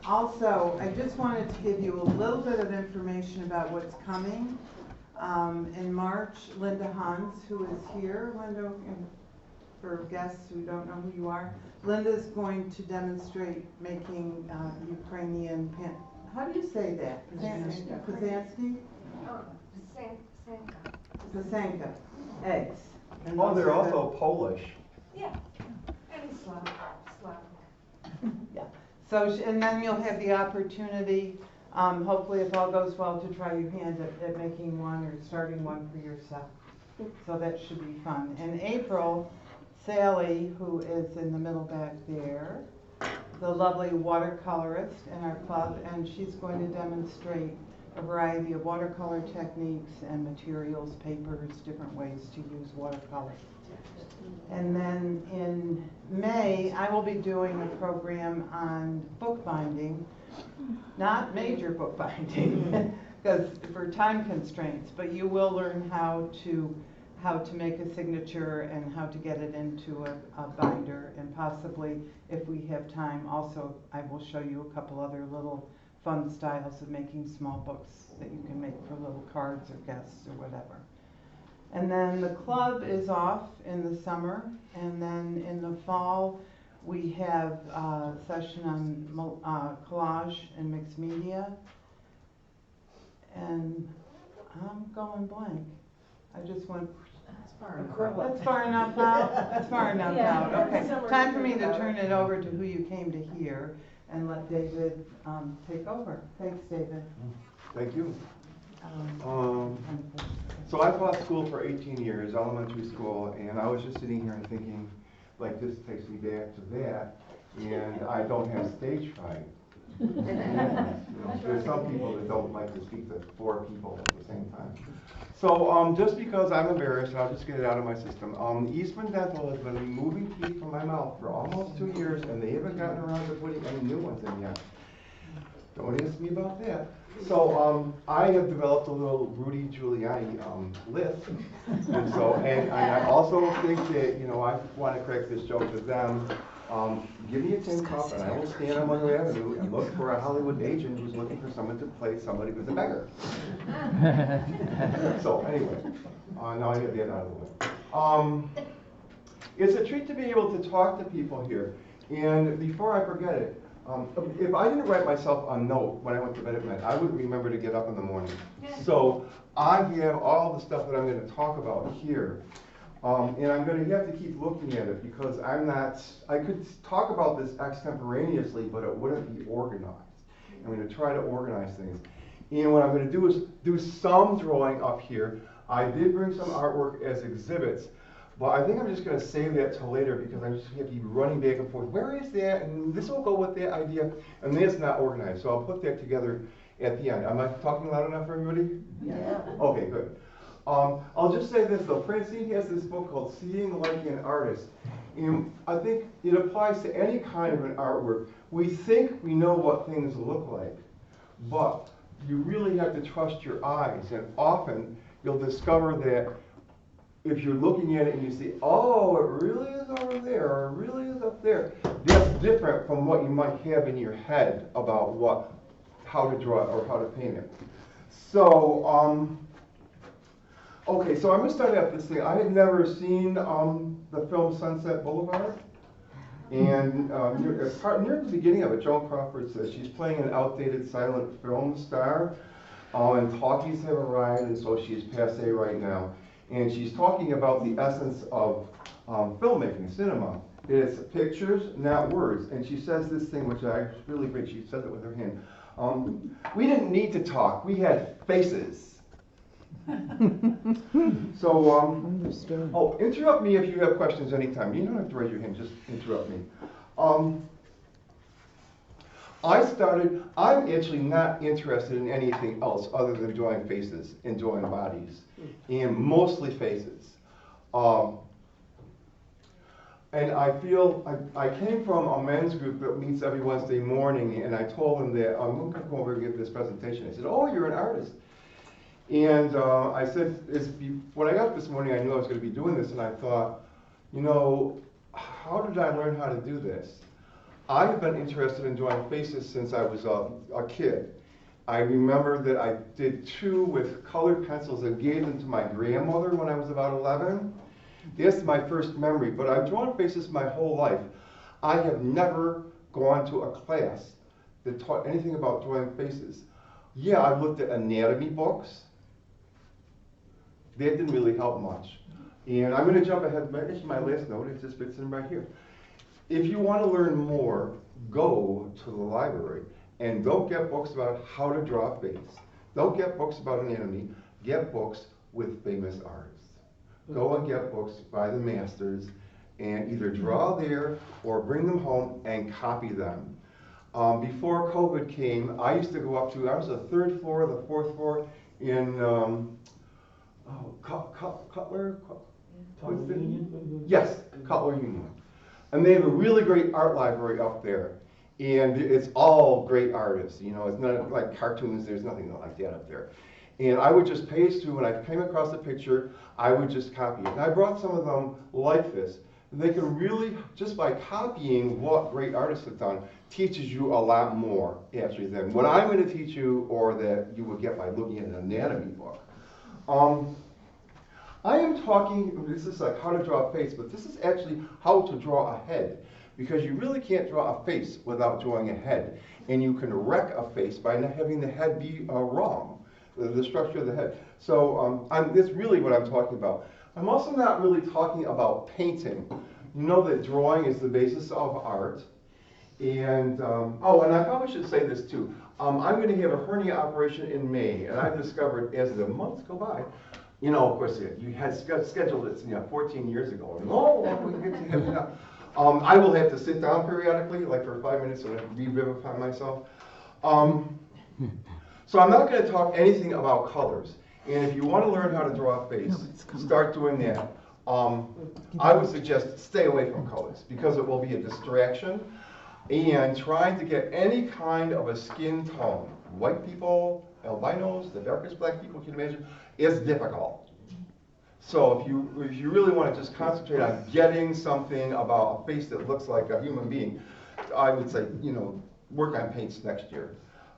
Also, I just wanted to give you a little bit of information about what's coming. In March, Linda Hans, who is here, Linda, for guests who don't know who you are, Linda's going to demonstrate making Ukrainian how do you say that? Pazansky? Oh, Pasanka eggs. And Oh, they're also Polish. yeah, and Slavic. Yeah. So, and then you'll have the opportunity, hopefully if all goes well, to try your hand at making one or starting one for yourself. So that should be fun. In April, Sally, who is in the middle back there, the lovely watercolorist in our club, and she's going to demonstrate a variety of watercolor techniques and materials, papers, different ways to use watercolor. And then in May, I will be doing a program on bookbinding, not major bookbinding, because for time constraints, but you will learn how to make a signature and how to get it into a binder, and possibly, if we have time, also I will show you a couple other little fun styles of making small books that you can make for little cards or guests or whatever. And then the club is off in the summer, and then in the fall we have a session on collage and mixed media. And I'm going blank. I just went. That's far enough out. That's far enough out. Okay. Time for me to turn it over to who you came to hear and let David take over. Thanks, David. Thank you. So I taught school for 18 years, elementary school, and I was just sitting here and thinking, like, this takes me back to that, and I don't have stage fright. There's some people that don't like to speak to 4 people at the same time. So just because I'm embarrassed, I'll just get it out of my system. Eastman Dental has been removing teeth from my mouth for almost 2 years, and they haven't gotten around to putting any new ones in yet. Don't ask me about that. So I have developed a little Rudy Giuliani lisp, and I also think that, you know, I want to crack this joke with them. Give me a tin cup and I will stand on Monroe Avenue and look for a Hollywood agent who's looking for someone to play somebody who's a beggar. So anyway, now I get that out of the way. It's a treat to be able to talk to people here. And before I forget it, if I didn't write myself a note when I went to bed at night, I wouldn't remember to get up in the morning. So I have all the stuff that I'm going to talk about here. And I'm going to have to keep looking at it because I could talk about this extemporaneously, but it wouldn't be organized. I'm going to try to organize things. And what I'm going to do is do some drawing up here. I did bring some artwork as exhibits, but I think I'm just going to save that till later because I'm just going to keep running back and forth. Where is that? And this will go with that idea. And that's not organized, so I'll put that together at the end. Am I talking loud enough for everybody? Yeah. Okay, good. I'll just say this though, Francine has this book called Seeing Like an Artist, and I think it applies to any kind of an artwork. We think we know what things look like, but you really have to trust your eyes, and often you'll discover that if you're looking at it and you see, oh, it really is over there, or it really is up there, that's different from what you might have in your head about how to draw it or how to paint it. So, okay, so I'm going to start out this thing. I had never seen the film Sunset Boulevard. And near the beginning of it, Joan Crawford says she's playing an outdated silent film star. And talkies have arrived, and so she's passé right now. And she's talking about the essence of filmmaking, cinema. It's pictures, not words. And she says this thing, which I really great. She says it with her hand. We didn't need to talk. We had faces. So, interrupt me if you have questions anytime. You don't have to raise your hand, just interrupt me. I'm actually not interested in anything else other than drawing faces and drawing bodies, and mostly faces. And I feel, I came from a men's group that meets every Wednesday morning, and I told them that I'm going to come over and give this presentation. I said, oh, you're an artist. And I said, when I got up this morning, I knew I was going to be doing this, and I thought, you know, how did I learn how to do this? I have been interested in drawing faces since I was a kid. I remember that I did 2 with colored pencils and gave them to my grandmother when I was about 11. That's my first memory, but I've drawn faces my whole life. I have never gone to a class that taught anything about drawing faces. Yeah, I've looked at anatomy books. That didn't really help much. And I'm going to jump ahead. It's my last note. It just fits in right here. If you want to learn more, go to the library. And don't get books about how to draw a face. Don't get books about anatomy. Get books with famous artists. Go and get books by the masters and either draw there or bring them home and copy them. Before COVID came, I used to go up to, I was the 3rd floor, the 4th floor in Cutler? Yes, Cutler Union. And they have a really great art library up there. And it's all great artists, you know, it's not like cartoons, there's nothing like that up there. And I would just page through, when I came across a picture, I would just copy it. And I brought some of them like this. And they can really, just by copying what great artists have done, teaches you a lot more, actually, than what I'm going to teach you or that you would get by looking at an anatomy book. I am talking, this is like how to draw a face, but this is actually how to draw a head. Because you really can't draw a face without drawing a head. And you can wreck a face by not having the head be wrong, the structure of the head. So that's really what I'm talking about. I'm also not really talking about painting. You know that drawing is the basis of art. And, oh, and I probably should say this too. I'm going to have a hernia operation in May, and I've discovered as the months go by, you know, of course, you had scheduled it, 14 years ago. And, we get to have it now. I will have to sit down periodically, like for 5 minutes, and revivify myself. So I'm not going to talk anything about colors. And if you want to learn how to draw a face, start doing that. I would suggest stay away from colors because it will be a distraction. And trying to get any kind of a skin tone, white people, albinos, the darkest black people you can imagine, is difficult. So if you really want to just concentrate on getting something about a face that looks like a human being, I would say, you know, work on paints next year.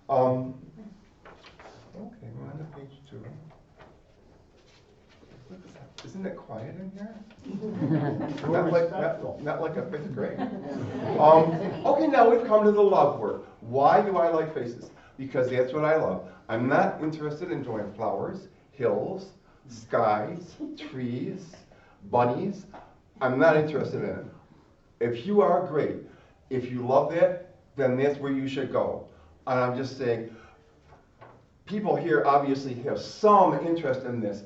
Okay, we're on to page 2. Isn't it quiet in here? not like a 5th grade. Okay, now we've come to the love word. Why do I like faces? Because that's what I love. I'm not interested in drawing flowers, hills, skies, trees, bunnies. I'm not interested in it. If you are great, if you love that, then that's where you should go. And I'm just saying, people here obviously have some interest in this.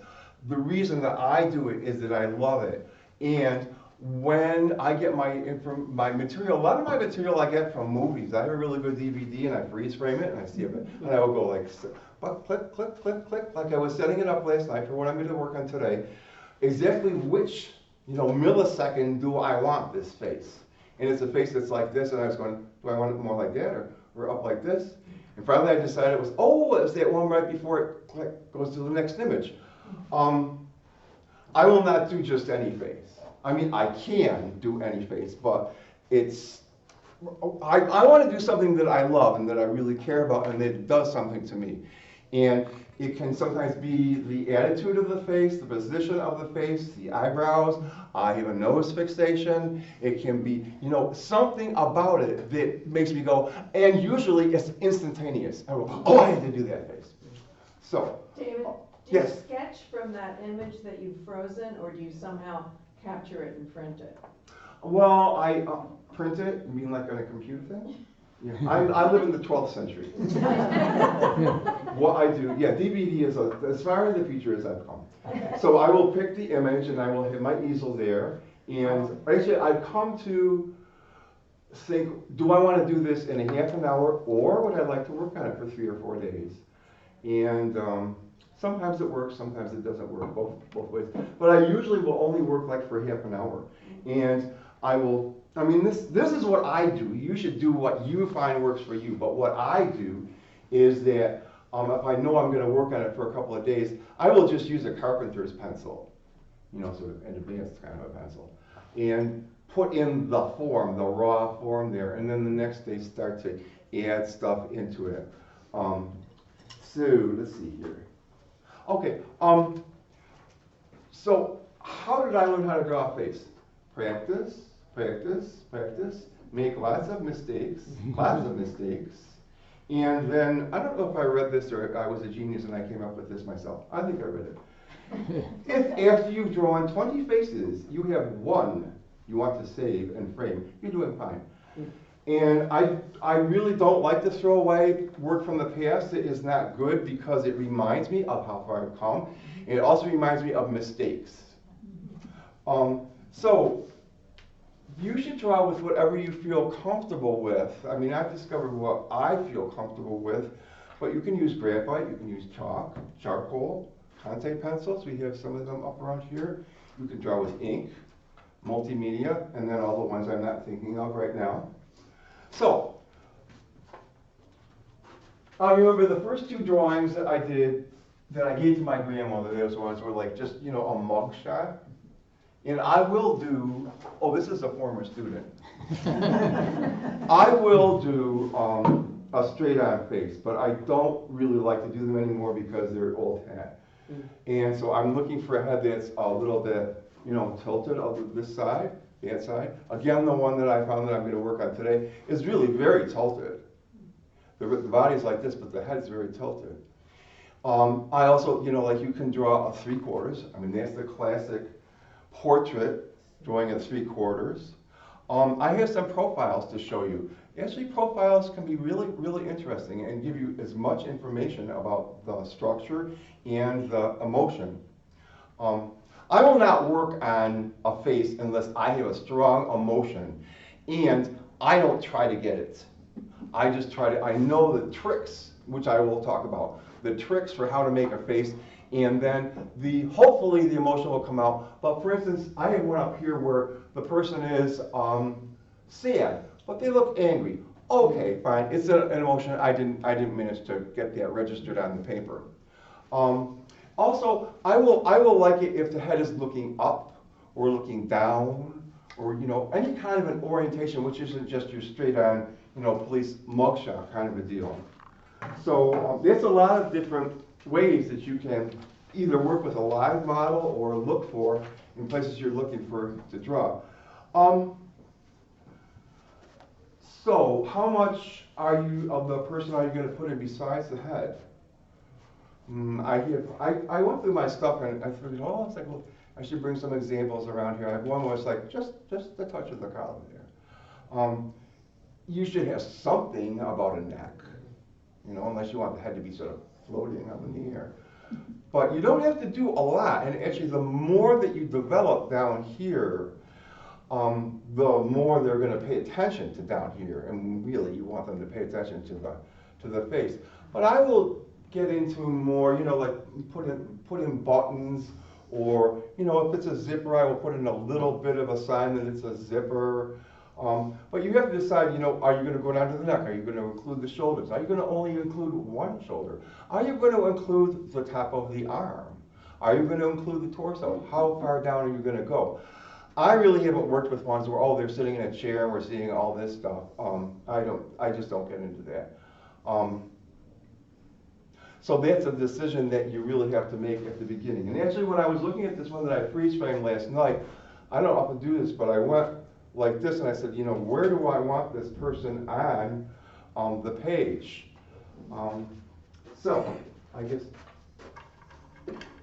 The reason that I do it is that I love it. And when I get my material, a lot of my material I get from movies. I have a really good DVD and I freeze frame it and I see it. And I will go like, click, click, click, click, like I was setting it up last night for what I'm going to work on today. Exactly which, millisecond do I want this face? And it's a face that's like this, and I was going, do I want it more like that or up like this? And finally I decided it was that one right before it goes to the next image. I will not do just any face. I mean, I can do any face, but I want to do something that I love and that I really care about and that does something to me. And it can sometimes be the attitude of the face, the position of the face, the eyebrows. I have a nose fixation. It can be, something about it that makes me go, and usually it's instantaneous. I go, oh, I had to do that face. So. David, do you sketch from that image that you've frozen, or do you somehow capture it and print it? Well, I print it. You mean like on a computer thing? Yeah. I live in the 12th century. What I do, DVD is as far in the future as I've come. So I will pick the image and I will have my easel there. And actually, I've come to think, do I want to do this in a half an hour, or would I like to work on it for 3 or 4 days? And sometimes it works, sometimes it doesn't work, both ways. But I usually will only work like for half an hour. And this is what I do. You should do what you find works for you. But what I do is that if I know I'm going to work on it for a couple of days, I will just use a carpenter's pencil, sort of an advanced kind of a pencil, and put in the form, the raw form there, and then the next day start to add stuff into it. So let's see here. Okay, so how did I learn how to draw a face? Practice, practice, practice, make lots of mistakes, and then, I don't know if I read this or I was a genius and I came up with this myself. I think I read it. If after you've drawn 20 faces, you have one you want to save and frame, you're doing fine. And I really don't like to throw away work from the past. It is not good because it reminds me of how far I've come. And it also reminds me of mistakes. So you should draw with whatever you feel comfortable with. I mean, I've discovered what I feel comfortable with, but you can use graphite, you can use chalk, charcoal, contact pencils. We have some of them up around here. You can draw with ink, multimedia, and then all the ones I'm not thinking of right now. So, I remember the first two drawings that I did, that I gave to my grandmother, those ones were like just, you know, a mug shot. And I will do, oh, this is a former student. I will do a straight-on face, but I don't really like to do them anymore because they're old hat. And so I'm looking for a head that's a little bit, you know, tilted over this side, that side. Again, the one that I found that I'm going to work on today is really very tilted. The body's like this, but the head's very tilted. I also, you know, like you can draw a 3/4. I mean, that's the classic portrait, drawing a 3/4. I have some profiles to show you. Actually, profiles can be really, really interesting and give you as much information about the structure and the emotion. I will not work on a face unless I have a strong emotion and I don't try to get it. I just try to, I know the tricks, which I will talk about, the tricks for how to make a face, and then hopefully the emotion will come out. But for instance, I have one up here where the person is sad, but they look angry. Okay, fine, it's an emotion. I didn't manage to get that registered on the paper. Also, I will like it if the head is looking up or looking down, or you know, any kind of an orientation which isn't just your straight on, you know, police mugshot kind of a deal. So there's a lot of different ways that you can either work with a live model or look for in places you're looking for to draw. So how much of the person are you going to put in besides the head? I went through my stuff and I figured, oh, it's like, well, I should bring some examples around here. I have one where it's like just the touch of the collar there. You should have something about a neck, you know, unless you want the head to be sort of floating up in the air. But you don't have to do a lot, and actually the more that you develop down here, the more they're going to pay attention to down here, and really you want them to pay attention to the face. But I will get into more, you know, like put in buttons, or you know, if it's a zipper, I will put in a little bit of a sign that it's a zipper. But you have to decide, you know, are you going to go down to the neck? Are you going to include the shoulders? Are you going to only include one shoulder? Are you going to include the top of the arm? Are you going to include the torso? How far down are you going to go? I really haven't worked with ones where, oh, they're sitting in a chair and we're seeing all this stuff. I just don't get into that. So that's a decision that you really have to make at the beginning. And actually, when I was looking at this one that I freeze framed last night, I don't often do this, but I went like this and I said, you know, where do I want this person on the page? So I guess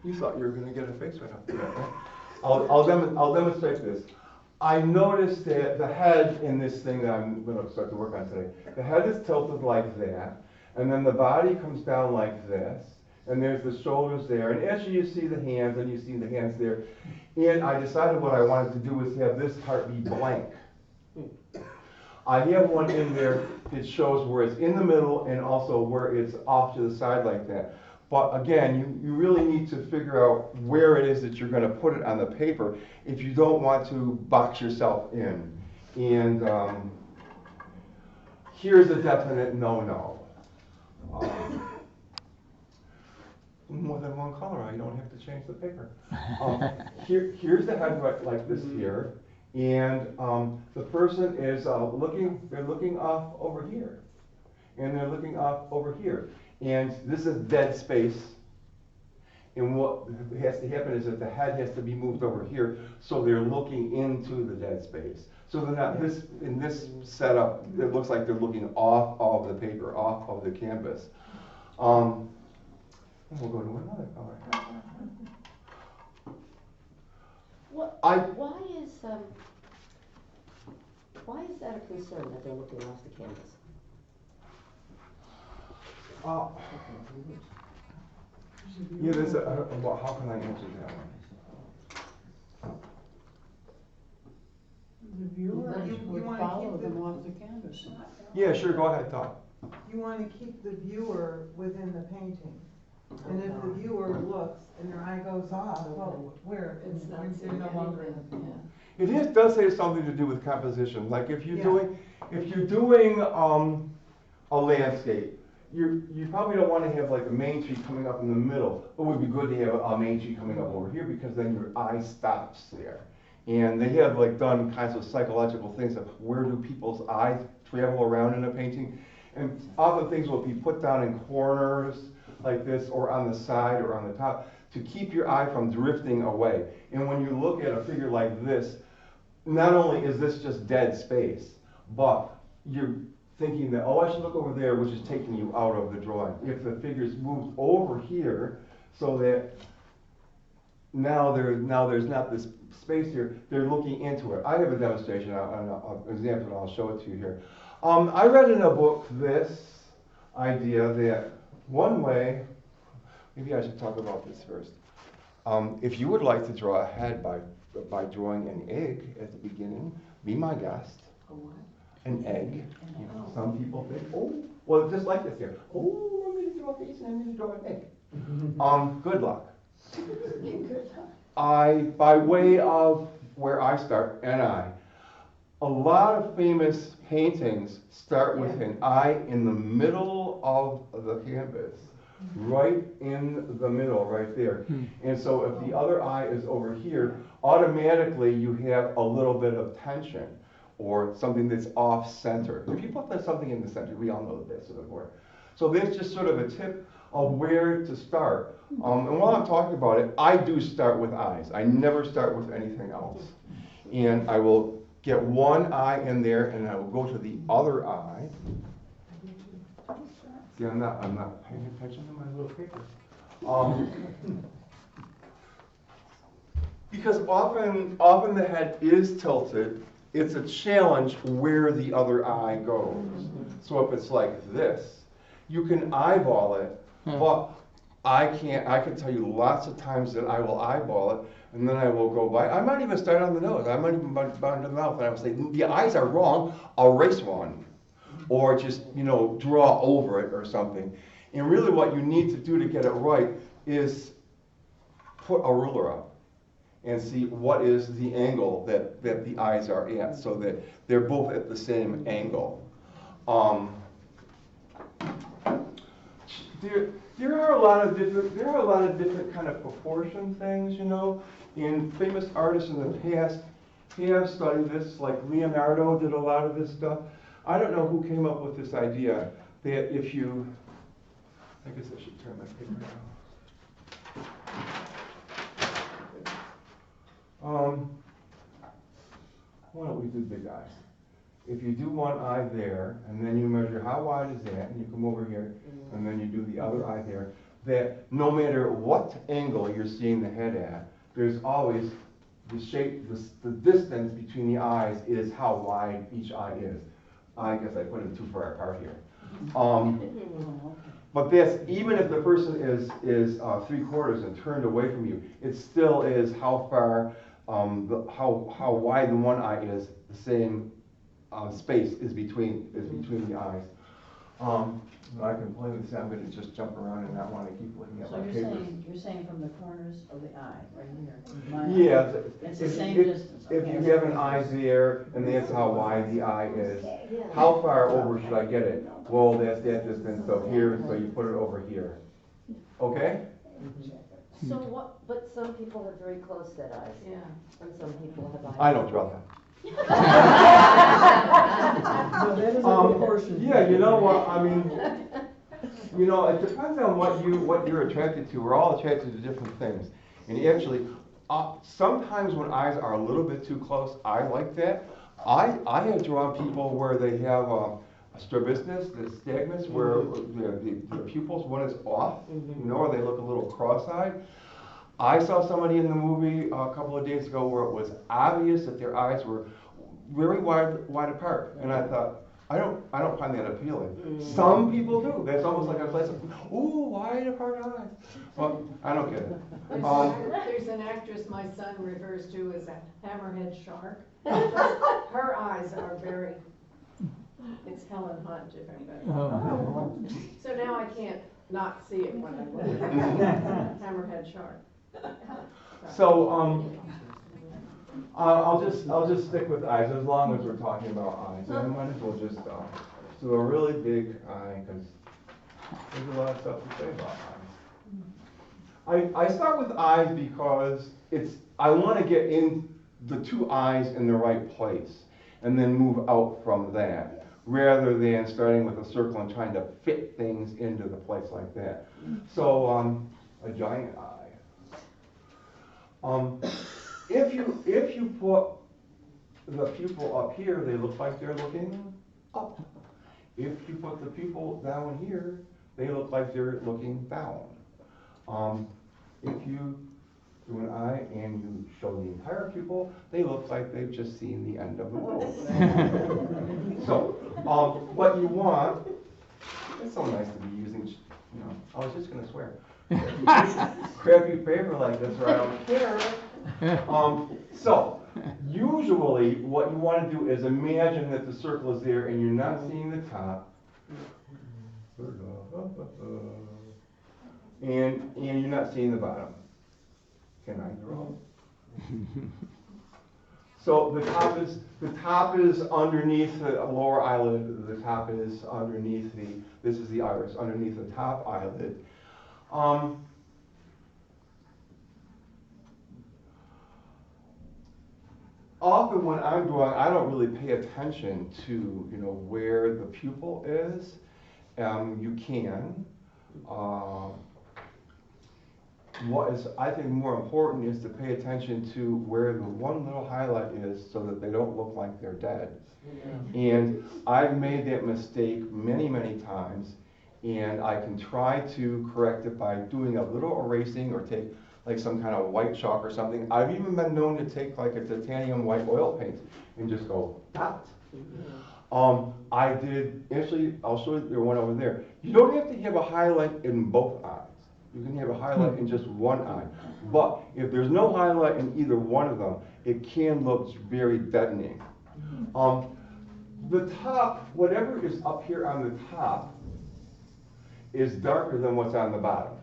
you thought you were going to get a face right up there, right? I'll demonstrate this. I noticed that the head in this thing that I'm going to start to work on today, the head is tilted like that, and then the body comes down like this, and there's the shoulders there, and actually you see the hands, and you see the hands there, and I decided what I wanted to do was have this part be blank. I have one in there that shows where it's in the middle and also where it's off to the side like that. But again, you really need to figure out where it is that you're going to put it on the paper if you don't want to box yourself in. And here's a definite no-no. More than one color, you don't have to change the paper. Here's the head right like this here, And the person is they're looking off over here. And they're looking off over here. And this is dead space. And what has to happen is that the head has to be moved over here, so they're looking into the dead space. So they're not, in this setup, it looks like they're looking off of the paper, off of the canvas. We'll go to another color. Why is that a concern that they're looking off the canvas? Yeah, there's well, how can I answer that one? The viewers You would wanna follow keep them off the canvas. Yeah, sure, go ahead, Todd. You want to keep the viewer within the painting. And if the viewer looks and their eye goes off, well, where? It's not You're seeing no longer in the anything, painting. It does say something to do with composition. Like if you're Yeah. doing a landscape, you probably don't want to have like a main tree coming up in the middle. It would be good to have a main tree coming up over here because then your eye stops there. And they have like done kinds of psychological things of where do people's eyes travel around in a painting. And often things will be put down in corners like this or on the side or on the top to keep your eye from drifting away. And when you look at a figure like this, not only is this just dead space, but you're thinking that, oh, I should look over there, which is taking you out of the drawing. If the figure's moved over here so that now there's not this space here, they're looking into it. I have a demonstration, an example, and I'll show it to you here. I read in a book this idea that one way, maybe I should talk about this first. If you would like to draw a head by drawing an egg at the beginning, be my guest. A what? An egg. Some people think, oh, well, just like this here. Oh, I'm going to draw a face and I'm going to draw an egg. Good luck. By way of where I start, a lot of famous paintings start with an eye in the middle of the canvas. Right in the middle, right there. And so if the other eye is over here, automatically you have a little bit of tension or something that's off center. If you put something in the center, we all know that sort of work. So that's just sort of a tip of where to start. And while I'm talking about it, I do start with eyes. I never start with anything else. And I will get one eye in there and I will go to the other eye. See, I'm not paying attention to my little paper. Because often the head is tilted. It's a challenge where the other eye goes. So if it's like this, you can eyeball it, but I can tell you lots of times that I will eyeball it, and then I will go by. I might even start on the nose. I might even start on the mouth, and I will say, the eyes are wrong. I'll erase one. Or just, draw over it or something. And really what you need to do to get it right is put a ruler up and see what is the angle that the eyes are at so that they're both at the same angle. There are a lot of different kind of proportion things, And famous artists in the past have studied this, like Leonardo did a lot of this stuff. I don't know who came up with this idea that if you, I guess I should turn my paper down. Why don't we do big eyes? If you do one eye there, and then you measure how wide is that, and you come over here, and then you do the other eye there, that no matter what angle you're seeing the head at, there's always the shape, the distance between the eyes is how wide each eye is. I guess I put them too far apart here. But that's, even if the person is 3/4 and turned away from you, it still is how far, how wide the one eye is, the same space is between the eyes. I can plainly say I'm going to just jump around and not want to keep looking at So my you're papers. saying from the corners of the eye, right here? Yeah, It's the if- same if- distance. If okay. you have an eye there, and that's how wide the eye is, how far over should I get it? Well, that's that distance, so here, so you put it over here. Okay? So what, but some people have very close set eyes, Yeah. and some people have eyes. I don't draw that. So that is a proportion. Yeah, you know what, I mean, you know, it depends on what you're attracted to. We're all attracted to different things. And actually, sometimes when eyes are a little bit too close, I like that. I have drawn people where they have a strabismus, the nystagmus, where the pupils, one is off, you know, or they look a little cross-eyed. I saw somebody in the movie a couple of days ago where it was obvious that their eyes were very wide apart, and I thought, I don't find that appealing. Some people do. That's almost like a place of, ooh, wide apart eyes. Well, I don't get it. There's an actress my son refers to as a hammerhead shark. Her eyes are very, it's Helen Hunt, if anybody. So now I can't not see it when I look. Hammerhead shark. So, I'll just stick with eyes as long as we're talking about eyes. And I might as well just do a really big eye because there's a lot of stuff to say about eyes. I start with eyes because I want to get in the two eyes in the right place and then move out from that, rather than starting with a circle and trying to fit things into the place like that. So, a giant eye. If you put the pupil up here, they look like they're looking up. If you put the pupil down here, they look like they're looking down. If you do an eye and you show the entire pupil, they look like they've just seen the end of the world. So, what you want, it's so nice to be using, you know, I was just going to swear. Crappy paper like this, or I don't care. So, usually what you want to do is imagine that the circle is there and you're not seeing the top. And you're not seeing the bottom. Can I draw? So the top is underneath the lower eyelid. The top is underneath this is the iris, underneath the top eyelid. Often when I'm drawing, I don't really pay attention to, you know, where the pupil is. You can. What is, I think, more important is to pay attention to where the one little highlight is so that they don't look like they're dead. Yeah. And I've made that mistake many, many times, and I can try to correct it by doing a little erasing or take like some kind of white chalk or something. I've even been known to take like a titanium white oil paint and just go, dot. I did, actually, I'll show you the one over there. You don't have to have a highlight in both eyes. You can have a highlight in just one eye. But if there's no highlight in either one of them, it can look very deadening. The top, whatever is up here on the top, is darker than what's on the bottom.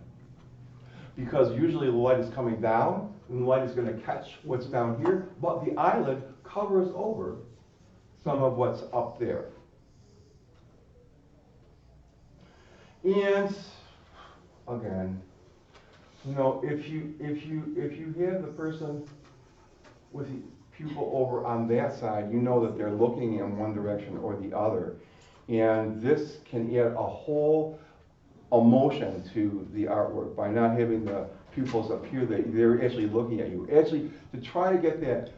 Because usually the light is coming down, and the light is going to catch what's down here, but the eyelid covers over some of what's up there. And again, you know, if you have the person with the pupil over on that side, you know that they're looking in one direction or the other. And this can add a whole emotion to the artwork by not having the pupils up here. They're actually looking at you. Actually, to try to get that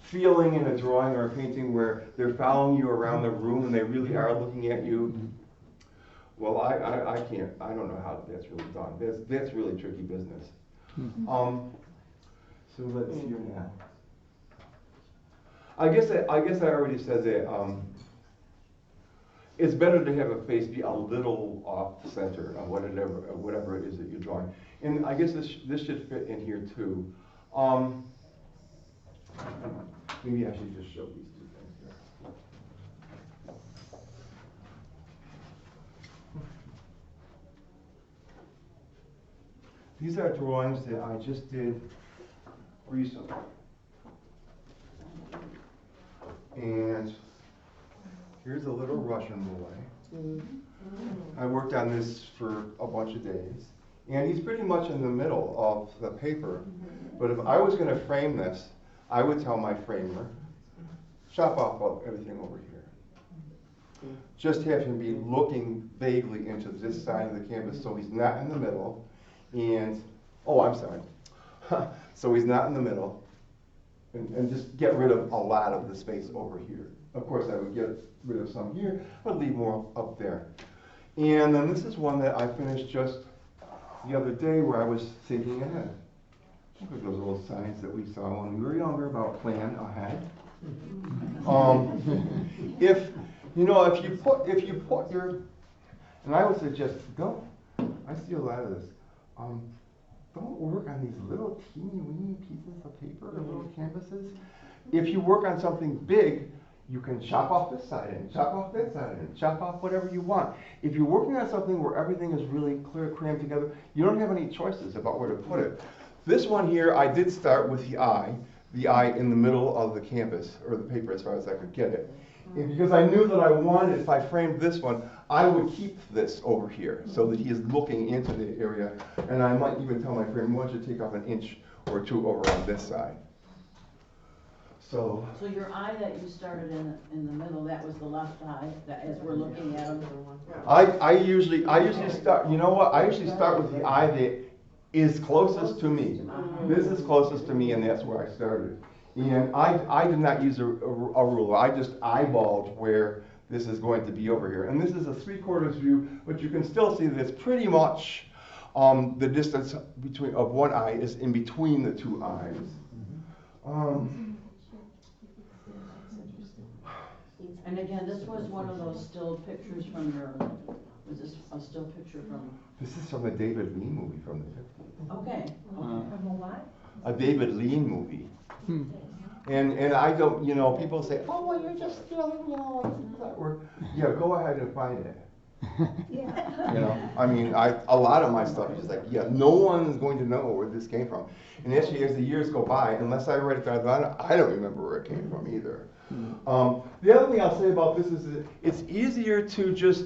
feeling in a drawing or a painting where they're following you around the room and they really are looking at you. Well, I can't. I don't know how that's really done. That's really tricky business. So let's see here now. I guess I already said that. It's better to have a face be a little off center on whatever it is that you're drawing. And I guess this should fit in here too. Maybe I should just show these two things here. These are drawings that I just did recently. And here's a little Russian boy. I worked on this for a bunch of days. And he's pretty much in the middle of the paper. But if I was gonna frame this, I would tell my framer, chop off everything over here. Just have him be looking vaguely into this side of the canvas so he's not in the middle. And, oh, I'm sorry. So he's not in the middle. And just get rid of a lot of the space over here. Of course, I would get rid of some here, but leave more up there. And then this is one that I finished just the other day where I was thinking ahead. Look at those little signs that we saw when we were younger about plan ahead. If you put your, and I would suggest don't. I see a lot of this. Don't work on these little teeny weeny pieces of paper or little canvases. If you work on something big, you can chop off this side and chop off that side and chop off whatever you want. If you're working on something where everything is really clear, crammed together, you don't have any choices about where to put it. This one here, I did start with the eye in the middle of the canvas, or the paper as far as I could get it. And because I knew that I wanted, if I framed this one, I would keep this over here so that he is looking into the area. And I might even tell my frame, why don't you take off an inch or two over on this side. So your eye that you started in the middle, that was the left eye, that as we're looking at them. I usually start, you know what, I usually start with the eye that is closest to me. This is closest to me, and that's where I started. And I did not use a ruler. I just eyeballed where this is going to be over here. And this is a 3/4 view, but you can still see that it's pretty much the distance of one eye is in between the two eyes. And again, this was one of those still pictures from was this a still picture from? This is from a David Lean movie from the 50s. Okay. From a what? A David Lean movie. And I don't, people say, oh, well, you're just stealing, that work. Yeah, go ahead and find it. I mean, a lot of my stuff is just like, yeah, no one is going to know where this came from. And actually, as the years go by, unless I write it down, I don't remember where it came from either. The other thing I'll say about this is that it's easier to just,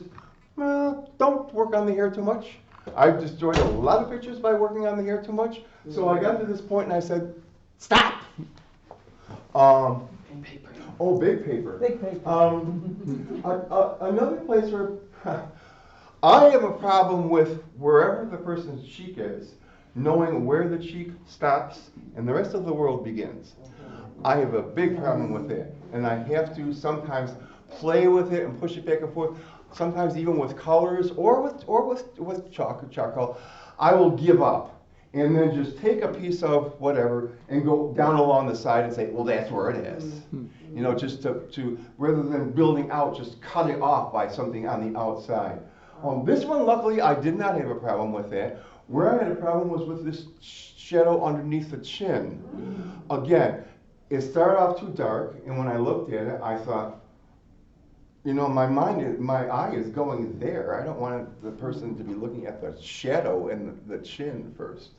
don't work on the hair too much. I've destroyed a lot of pictures by working on the hair too much. So I got to this point and I said, stop. Big paper. Big paper. Another place where I have a problem with wherever the person's cheek is, knowing where the cheek stops and the rest of the world begins. I have a big problem with that, and I have to sometimes play with it and push it back and forth. Sometimes even with colors or with charcoal, I will give up and then just take a piece of whatever and go down along the side and say, well, that's where it is. Just to rather than building out, just cut it off by something on the outside. This one, luckily, I did not have a problem with that. Where I had a problem was with this shadow underneath the chin. Again, it started off too dark, and when I looked at it, I thought, my eye is going there. I don't want the person to be looking at the shadow and the chin first.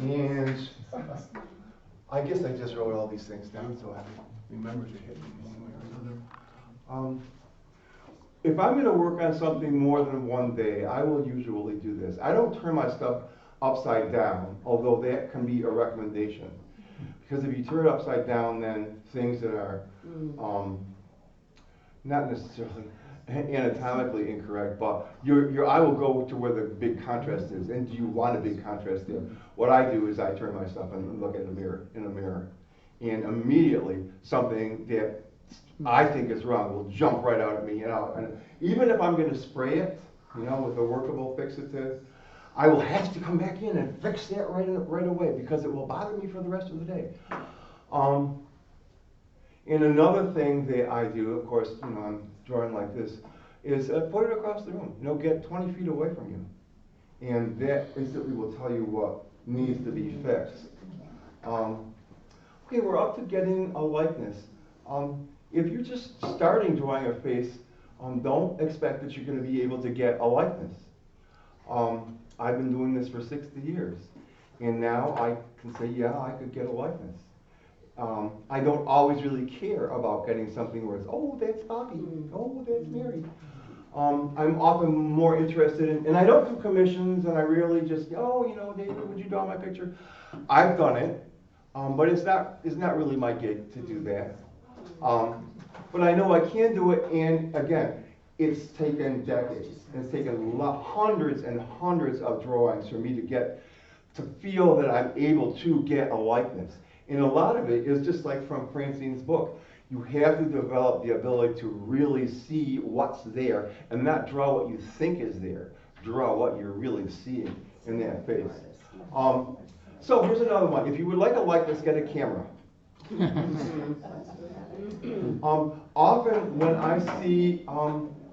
And I guess I just wrote all these things down so I remember to hit them one way or another. If I'm going to work on something more than one day, I will usually do this. I don't turn my stuff upside down, although that can be a recommendation. Because if you turn it upside down, then things that are not necessarily anatomically incorrect, but your eye will go to where the big contrast is. And do you want a big contrast there? What I do is I turn my stuff and look at a mirror, and immediately something that I think is wrong will jump right out at me. And even if I'm going to spray it, with a workable fixative, I will have to come back in and fix that right away because it will bother me for the rest of the day. And another thing that I do, of course, I'm drawing like this, is put it across the room. Get 20 feet away from you. And that instantly will tell you what needs to be fixed. Okay, we're up to getting a likeness. If you're just starting drawing a face, don't expect that you're going to be able to get a likeness. I've been doing this for 60 years, and now I can say, yeah, I could get a likeness. I don't always really care about getting something where it's, oh, that's Bobby, oh, that's Mary. I'm often more interested in, and I don't do commissions, and I rarely just, oh, David, would you draw my picture? I've done it, but it's not really my gig to do that. But I know I can do it, and again, it's taken decades. It's taken hundreds and hundreds of drawings for me to feel that I'm able to get a likeness. And a lot of it is just like from Francine's book. You have to develop the ability to really see what's there and not draw what you think is there. Draw what you're really seeing in that face. So here's another one. If you would like a likeness, get a camera. Often when I see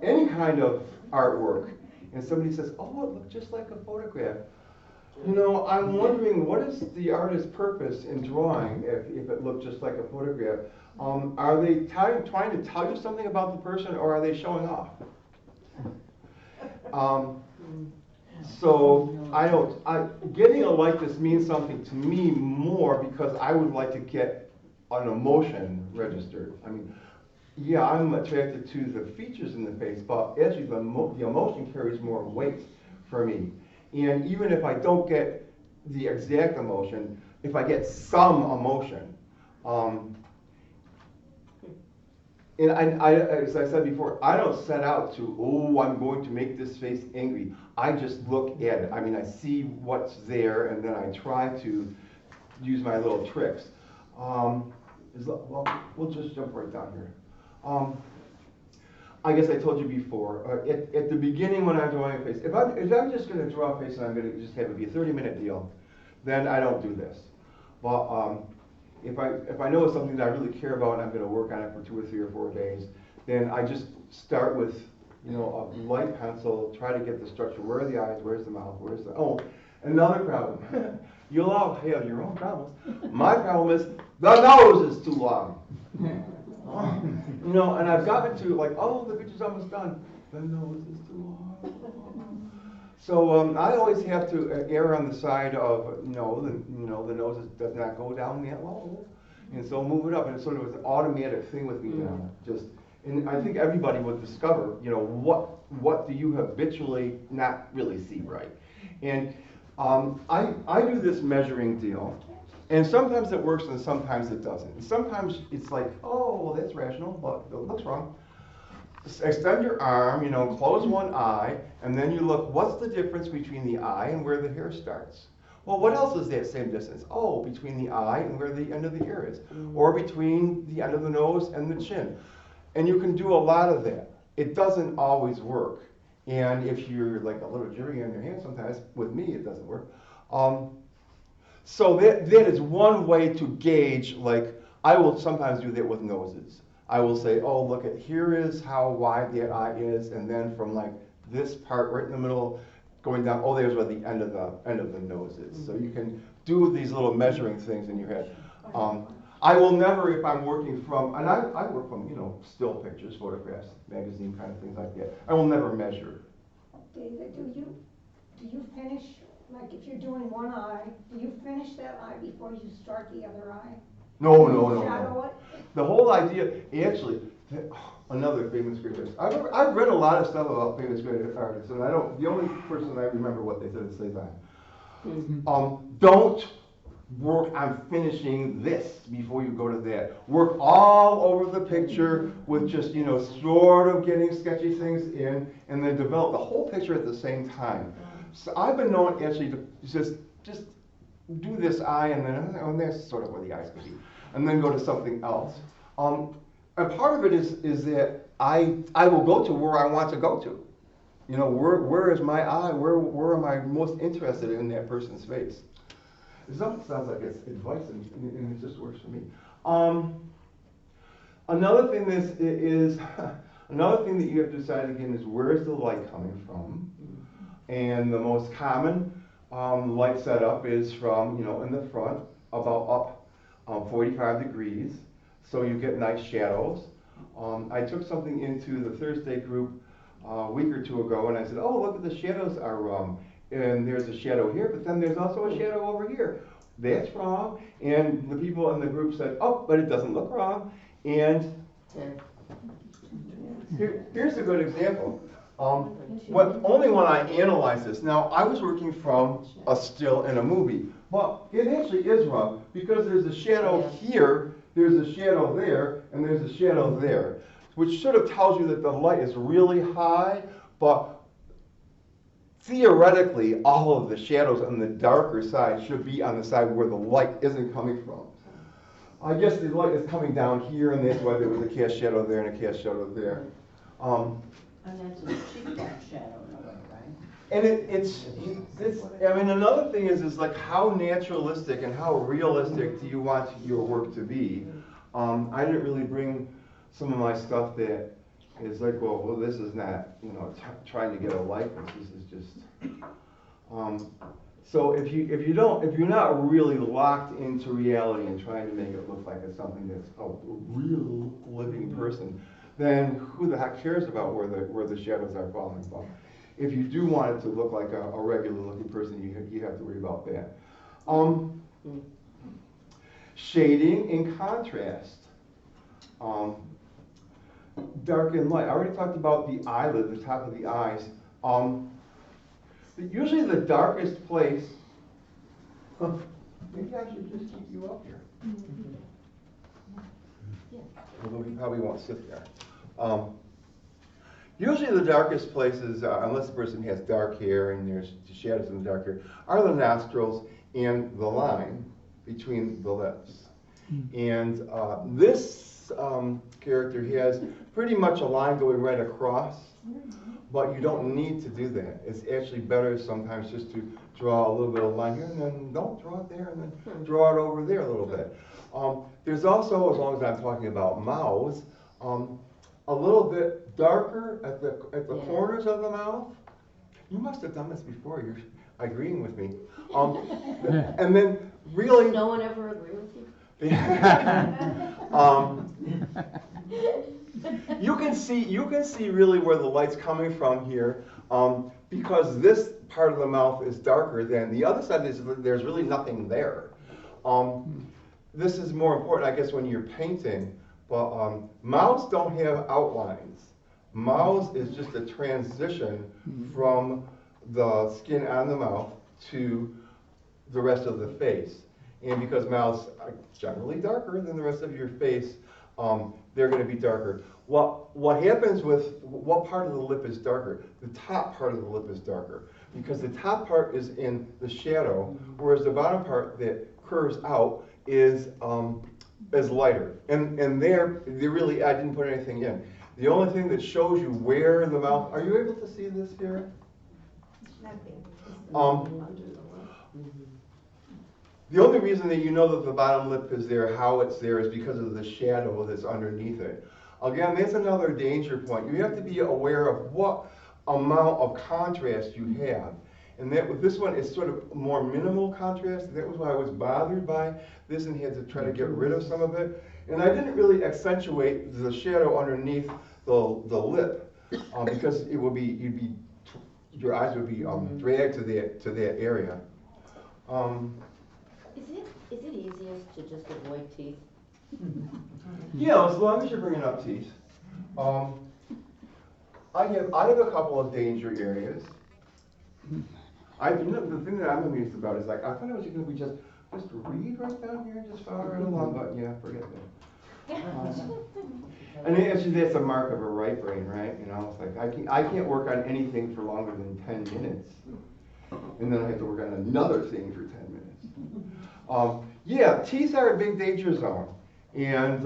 any kind of artwork and somebody says, oh, it looks just like a photograph, I'm wondering, what is the artist's purpose in drawing if it looked just like a photograph? Are they trying to tell you something about the person, or are they showing off? So getting a likeness means something to me more because I would like to get an emotion registered. I mean, yeah, I'm attracted to the features in the face, but actually the emotion carries more weight for me. And even if I don't get the exact emotion, if I get some emotion, and as I said before, I don't set out to, I'm going to make this face angry. I just look at it. I mean, I see what's there, and then I try to use my little tricks. We'll just jump right down here. I guess I told you before, at the beginning when I'm drawing a face, if I'm just going to draw a face and I'm going to just have it be a 30-minute deal, then I don't do this. But if I know it's something that I really care about and I'm going to work on it for 2 or 3 or 4 days, then I just start with a light pencil, try to get the structure. Where are the eyes? Where's the mouth? Another problem. You'll all have your own problems. My problem is the nose is too long. And I've gotten to the picture's almost done. The nose is too long. So I always have to err on the side of the nose does not go down that low, and so move it up. And it's sort of an automatic thing with me now. And I think everybody would discover, what do you habitually not really see right? And I do this measuring deal. And sometimes it works and sometimes it doesn't. And sometimes it's like, oh, well, that's rational, but it looks wrong. Extend your arm, close one eye, and then you look, what's the difference between the eye and where the hair starts? Well, what else is that same distance? Oh, between the eye and where the end of the ear is. Or between the end of the nose and the chin. And you can do a lot of that. It doesn't always work. And if you're like a little jittery on your hand sometimes, with me it doesn't work. So that is one way to gauge, I will sometimes do that with noses. I will say, oh, look, here is how wide that eye is, and then from this part right in the middle, going down, oh, there's where the end of the nose is. So you can do these little measuring things in your head. I will never, if I'm working from, and I work from, still pictures, photographs, magazine kind of things like that. I will never measure. David, do you finish, if you're doing one eye, do you finish that eye before you start the other eye? No. Shadow it? The whole idea, actually, another famous great artist. I've read a lot of stuff about famous great artists, and the only person I remember what they said at the same time. Don't work on finishing this before you go to that. Work all over the picture with just, sort of getting sketchy things in, and then develop the whole picture at the same time. So I've been known actually to just do this eye, and then that's sort of where the eyes could be, and then go to something else. And part of it is that I will go to where I want to go to. Where is my eye? Where am I most interested in that person's face? It sounds like it's advice, and it just works for me. Another thing that you have to decide again is where is the light coming from? And the most common light setup is from, in the front, about up 45 degrees, so you get nice shadows. I took something into the Thursday group a week or two ago, and I said, oh, look at the shadows are wrong. And there's a shadow here, but then there's also a shadow over here. That's wrong. And the people in the group said, oh, but it doesn't look wrong. And here's a good example. Only when I analyze this. Now, I was working from a still in a movie, but it actually is wrong because there's a shadow here, there's a shadow there, and there's a shadow there, which sort of tells you that the light is really high, but theoretically, all of the shadows on the darker side should be on the side where the light isn't coming from. I guess the light is coming down here, and that's why there was a cast shadow there and a cast shadow there. And that's a cheap dark shadow in a way, right? And it's, I mean, another thing is like how naturalistic and how realistic do you want your work to be? I didn't really bring some of my stuff that is like, well, this is not, you know, trying to get a likeness. This is just, so if you're not really locked into reality and trying to make it look like it's something that's a real living person, then who the heck cares about where the shadows are falling from? If you do want it to look like a regular looking person, you have to worry about that. Shading and contrast. Dark and light. I already talked about the eyelid, the top of the eyes. Usually the darkest place, maybe I should just keep you up here. Although you probably won't sit there. Usually the darkest places, unless the person has dark hair and there's shadows in the dark hair, are the nostrils and the line between the lips. And this character has pretty much a line going right across, but you don't need to do that. It's actually better sometimes just to draw a little bit of line here, and then don't draw it there, and then draw it over there a little bit. There's also, as long as I'm talking about mouths, a little bit darker at the corners of the mouth. You must have done this before. You're agreeing with me. And then really, Does no one ever agree with you? you can see really where the light's coming from here, because this part of the mouth is darker than the other side. There's really nothing there. This is more important, I guess, when you're painting. But mouths don't have outlines. Mouths is just a transition from the skin on the mouth to the rest of the face. And because mouths are generally darker than the rest of your face, they're going to be darker. What happens with, what part of the lip is darker? The top part of the lip is darker, because the top part is in the shadow, whereas the bottom part that curves out is lighter. And there really, I didn't put anything in. The only thing that shows you where the mouth, are you able to see this here? The only reason that you know that the bottom lip is there, how it's there, is because of the shadow that's underneath it. Again, that's another danger point. You have to be aware of what amount of contrast you have. And that with this one, it's sort of more minimal contrast. That was why I was bothered by this and had to try to get rid of some of it. And I didn't really accentuate the shadow underneath the lip, because it would be, your eyes would be dragged to that area. Is it easiest to just avoid teeth? Yeah, as long as you're bringing up teeth. I have a couple of danger areas. The thing that I'm amused about is, like, I thought it was going to be just read right down here and just follow right along, but yeah, forget that. And actually, that's a mark of a right brain, right? You know, it's like I can't work on anything for longer than 10 minutes, and then I have to work on another thing for 10 minutes. Yeah, teeth are a big danger zone, and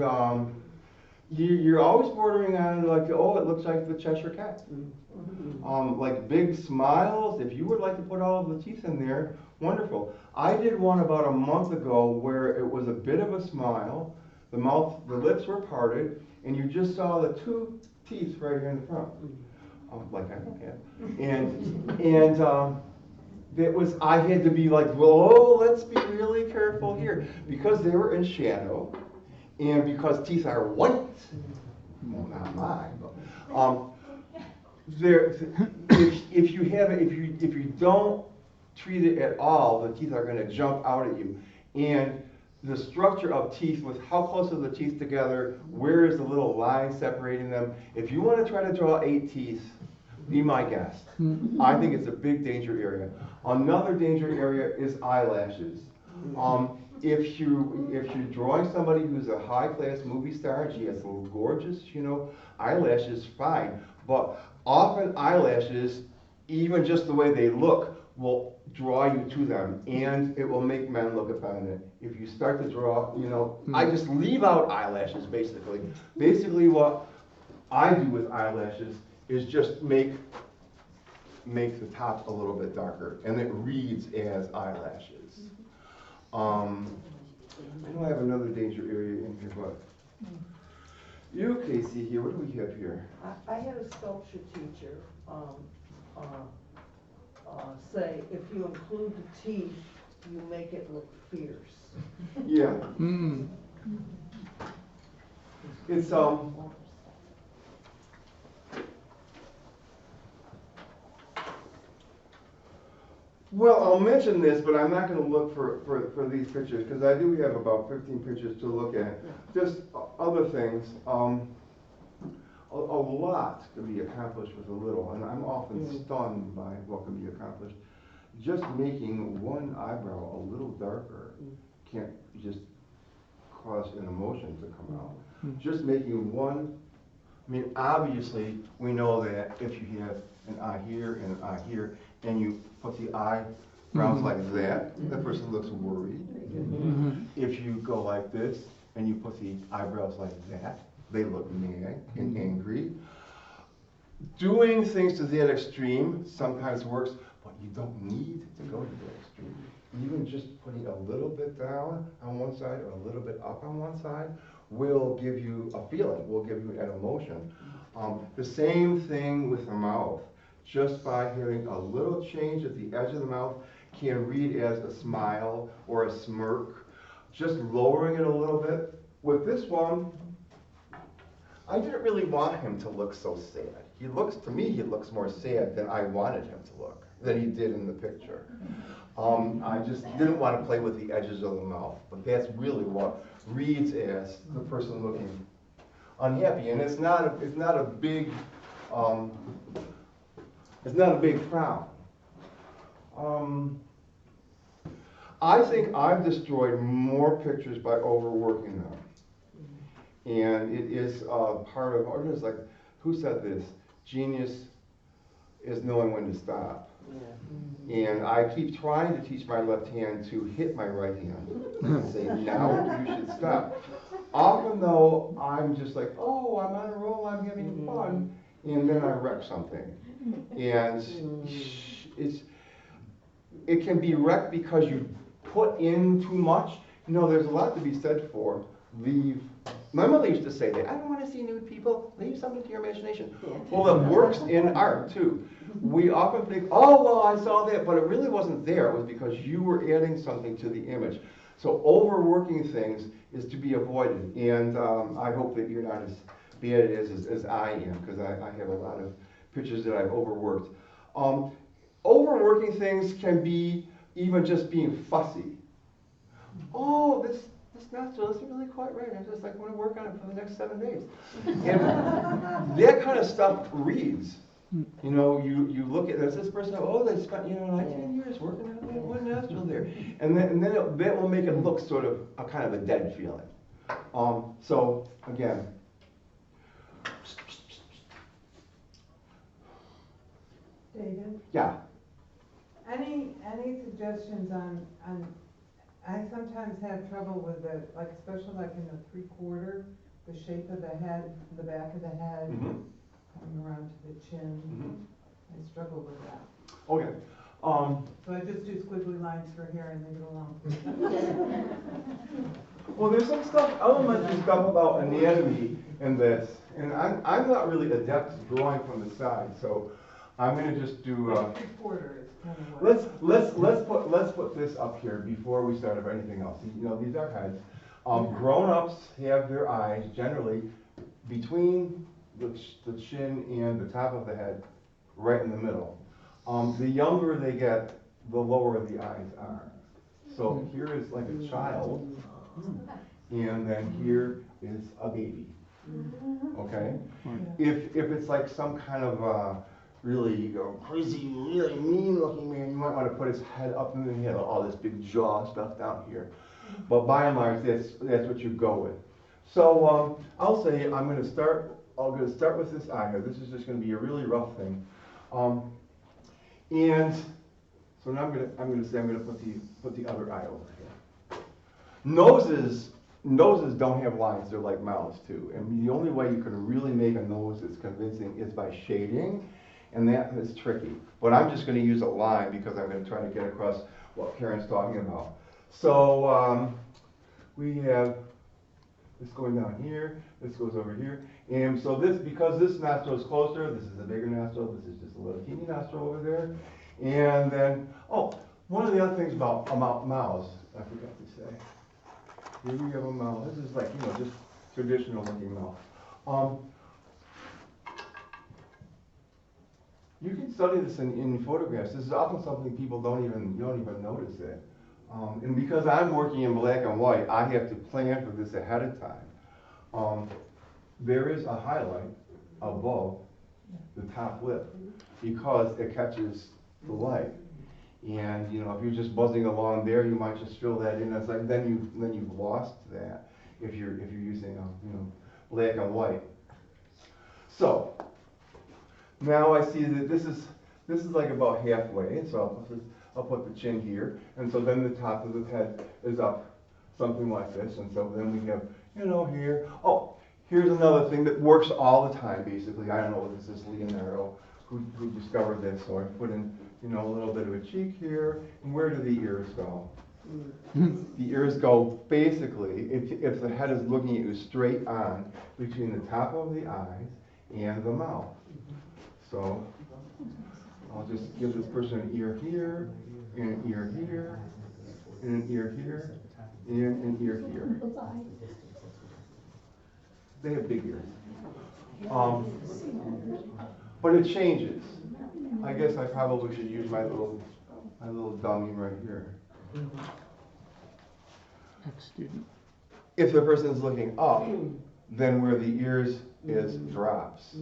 you're always bordering on, like, oh, it looks like the Cheshire Cat. Like big smiles, if you would like to put all of the teeth in there, wonderful. I did one about a month ago where it was a bit of a smile, the lips were parted, and you just saw the two teeth right here in the front, like I don't have. And that was, I had to be like, whoa, let's be really careful here, because they were in shadow, and because teeth are white, well, not mine, but if you don't treat it at all, the teeth are going to jump out at you. And the structure of teeth, with how close are the teeth together, where is the little line separating them? If you want to try to draw 8 teeth Be my guest. I think it's a big danger area. Another danger area is eyelashes. If you're drawing somebody who's a high-class movie star and she has some gorgeous, eyelashes, fine. But often eyelashes, even just the way they look, will draw you to them, and it will make men look effeminate. If you start to draw, I just leave out eyelashes, basically. Basically, what I do with eyelashes is just make the top a little bit darker, and it reads as eyelashes. I know I have another danger area in here, but you, Casey, here, what do we have here? I had a sculpture teacher, say, if you include the teeth, you make it look fierce. Yeah. It's, well, I'll mention this, but I'm not gonna look for these pictures, because I do have about 15 pictures to look at. Just other things, a lot can be accomplished with a little, and I'm often stunned by what can be accomplished. Just making one eyebrow a little darker can't just cause an emotion to come out. Just making one, obviously, we know that if you have an eye here and an eye here, and you put the eyebrows like that, the person looks worried. If you go like this, and you put the eyebrows like that, they look mad and angry. Doing things to that extreme sometimes works, but you don't need to go to that extreme. Even just putting a little bit down on one side or a little bit up on one side will give you a feeling, will give you an emotion. The same thing with the mouth. Just by having a little change at the edge of the mouth can read as a smile or a smirk. Just lowering it a little bit. With this one, I didn't really want him to look so sad. To me, he looks more sad than I wanted him to look, than he did in the picture. I just didn't want to play with the edges of the mouth, but that's really what reads as the person looking unhappy. And it's not a big frown. I think I've destroyed more pictures by overworking them. And it is part of, or it's like, who said this? Genius is knowing when to stop. And I keep trying to teach my left hand to hit my right hand and say, now you should stop. Often though, I'm just like, oh, I'm on a roll, I'm having fun, and then I wreck something. And it can be wrecked because you put in too much. There's a lot to be said for leave. My mother used to say that, I don't want to see nude people, leave something to your imagination. Well, it works in art too. We often think, oh, well, I saw that, but it really wasn't there. It was because you were adding something to the image. So overworking things is to be avoided. And I hope that you're not as bad at it as I am, because I have a lot of pictures that I've overworked. Overworking things can be even just being fussy. Oh, this nostril isn't really quite right. I just want to work on it for the next 7 days. And that kind of stuff reads. You look at this person, oh, they spent 19 years working on that one nostril there. And then that will make it look sort of a kind of a dead feeling. So again, David? yeah. Any suggestions on, I sometimes have trouble with the, especially in the 3/4, the shape of the head, the back of the head, coming around to the chin. I struggle with that. Okay. So I just do squiggly lines for hair and leave it alone. Well, there's some elementary stuff about anatomy in this, and I'm not really adept at drawing from the side, so I'm going to just do. 3/4 is kind of what. Let's put this up here before we start with anything else. These are heads. Grown-ups have their eyes generally between the chin and the top of the head, right in the middle. The younger they get, the lower the eyes are. So here is like a child, and then here is a baby. Okay? If it's like some kind of really crazy, really mean looking man, you might want to put his head up and then he had all this big jaw stuff down here. But by and large, that's what you go with. So I'll say I'm going to start with this eye here. This is just going to be a really rough thing. And so now I'm going to put the other eye over here. Noses don't have lines, they're like mouths too. And the only way you can really make a nose that's convincing is by shading, and that is tricky. But I'm just going to use a line because I'm going to try to get across what Karen's talking about. So we have this going down here, this goes over here. And so because this nostril is closer, this is a bigger nostril, this is just a little teeny nostril over there. And then, one of the other things about mouths, I forgot to say. Here we have a mouth. This is like, just traditional looking mouth. You can study this in photographs. This is often something people don't even notice it. And because I'm working in black and white, I have to plan for this ahead of time. There is a highlight above the top lip because it catches the light. And if you're just buzzing along there, you might just fill that in. It's like then you've lost that if you're using black and white. So now I see that this is like about halfway. So I'll put the chin here, and so then the top of the head is up, something like this. And so then we have here. Oh, here's another thing that works all the time. Basically, I don't know if this is Leonardo who discovered this. So I put in a little bit of a cheek here. And where do the ears go? The ears go basically, if the head is looking at you straight on, between the top of the eyes and the mouth. So I'll just give this person an ear here, and an ear here, and an ear here, and an ear here. They have big ears. But it changes. I guess I probably should use my little dummy right here. If the person is looking up, then where the ears is drops.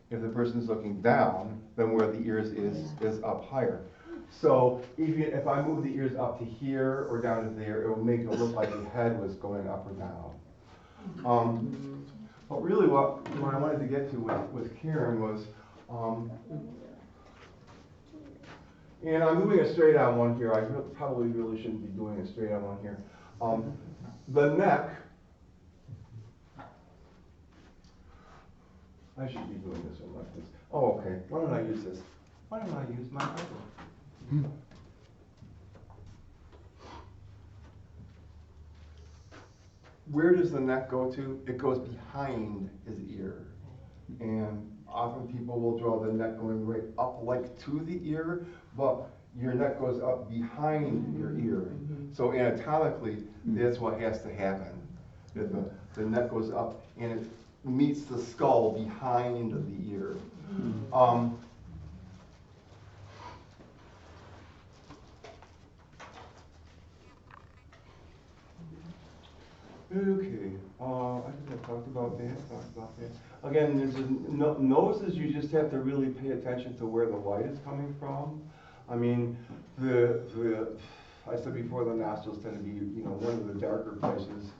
If the person is looking down, then where the ears is up higher. So if I move the ears up to here or down to there, it will make it look like the head was going up or down. But really what I wanted to get to with Karen was, and I'm moving a straight on one here. I probably really shouldn't be doing a straight on one here. The neck, I should be doing this one like this. Oh, okay. Why don't I use this? Why don't I use my Bible? Where does the neck go to? It goes behind his ear. And often people will draw the neck going right up like to the ear, but your neck goes up behind your ear. So anatomically, that's what has to happen. The neck goes up and it meets the skull behind the ear. Okay, I think I talked about that. Again, noses, you just have to really pay attention to where the light is coming from. I mean, I said before, the nostrils tend to be, one of the darker places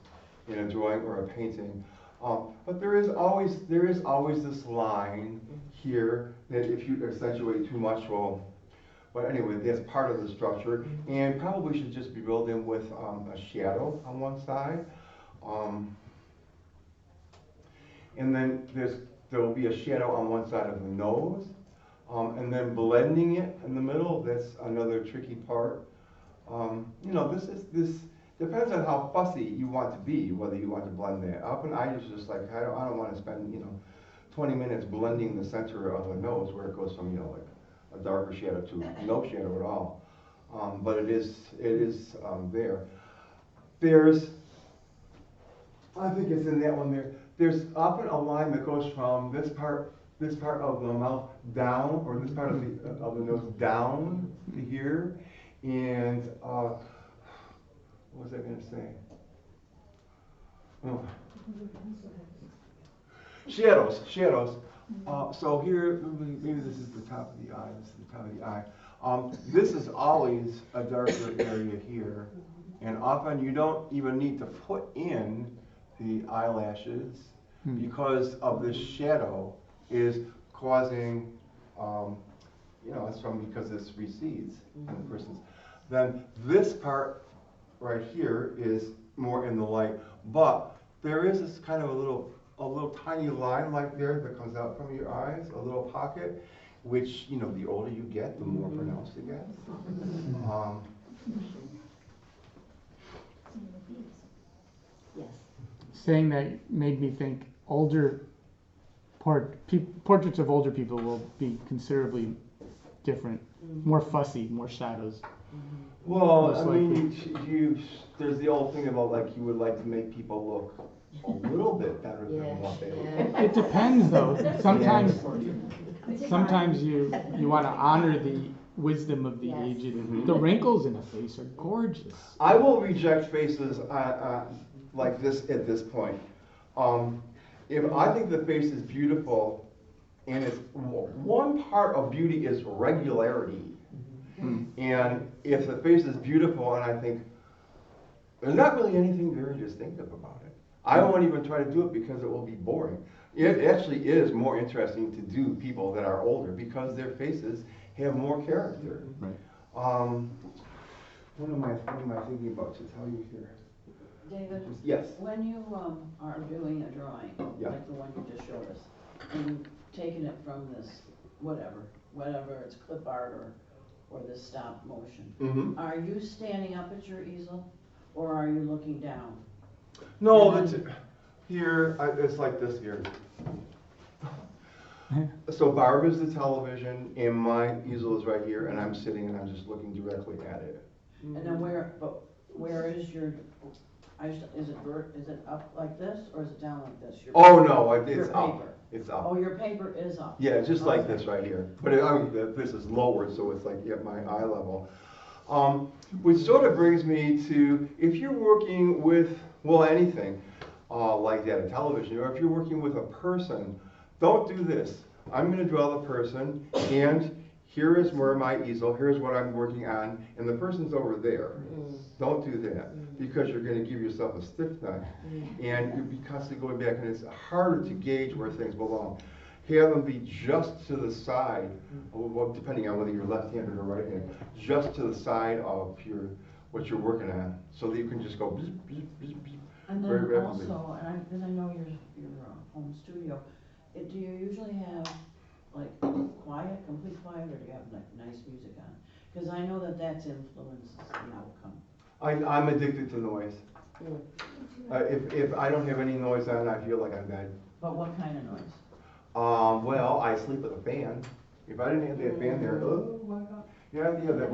in a drawing or a painting. But there is always this line here that if you accentuate too much, but anyway, that's part of the structure, and probably should just be built in with a shadow on one side. And then there will be a shadow on one side of the nose, and then blending it in the middle. That's another tricky part. This depends on how fussy you want to be, whether you want to blend that up. And I just like I don't want to spend 20 minutes blending the center of the nose where it goes from like a darker shadow to no shadow at all. But it is there. There's, I think it's in that one there. There's often a line that goes from this part of the mouth down, or this part of the nose down to here. And what was I going to say? Oh. Shadows. So here, maybe this is the top of the eye, this is the top of the eye. This is always a darker area here, and often you don't even need to put in the eyelashes because of this shadow is causing, it's because this recedes in the person's. Then this part right here is more in the light, but there is this kind of a little tiny line like there that comes out from your eyes, a little pocket, which, the older you get, the more pronounced it gets. Yes. Saying that made me think portraits of older people will be considerably different, more fussy, more shadows. Well, Most I mean, there's the old thing about like you would like to make people look a little bit better than what they look. It depends though. Sometimes you want to honor the wisdom of the Yes. aged. And the wrinkles in a face are gorgeous. I will reject faces like this at this point. If I think the face is beautiful, and it's one part of beauty is regularity. And if the face is beautiful, and I think there's not really anything very distinctive about it, I won't even try to do it because it will be boring. It actually is more interesting to do people that are older because their faces have more character. Right. What am I thinking about to tell you here? David? Yes. When you are doing a drawing, Yeah. like the one you just showed us, and you've taken it from this, whatever it's clip art or this stop motion, Mm-hmm. are you standing up at your easel, or are you looking down? No, And that's here. It's like this here. So Barb is the television, and my easel is right here, and I'm sitting and I'm just looking directly at it. And then where is your, is it up like this, or is it down like this? Oh no, Your it's up. paper. It's up. Oh, your paper is up. Yeah, just like Okay. this right here. But this is lowered, so it's like at my eye level. Which sort of brings me to, if you're working with, anything like that, a television, or if you're working with a person, don't do this. I'm going to draw the person, and here is where my easel, here's what I'm working on, and the person's over there. Don't do that, because you're going to give yourself a stiff neck, and you'll be constantly going back, and it's harder to gauge where things belong. Have them be just to the side, depending on whether you're left-handed or right-handed, just to the side of what you're working on, so that you can just go bzz, bzz, bzz, bzz, And very then rapidly. also, because I know your home studio, do you usually have like complete quiet, or do you have like nice music on? Because I know that's influences the outcome. I'm addicted to noise. If I don't have any noise on, I feel like I'm dead. But what kind of noise? I sleep with a fan. If I didn't have that fan there, oh my God. Yeah, that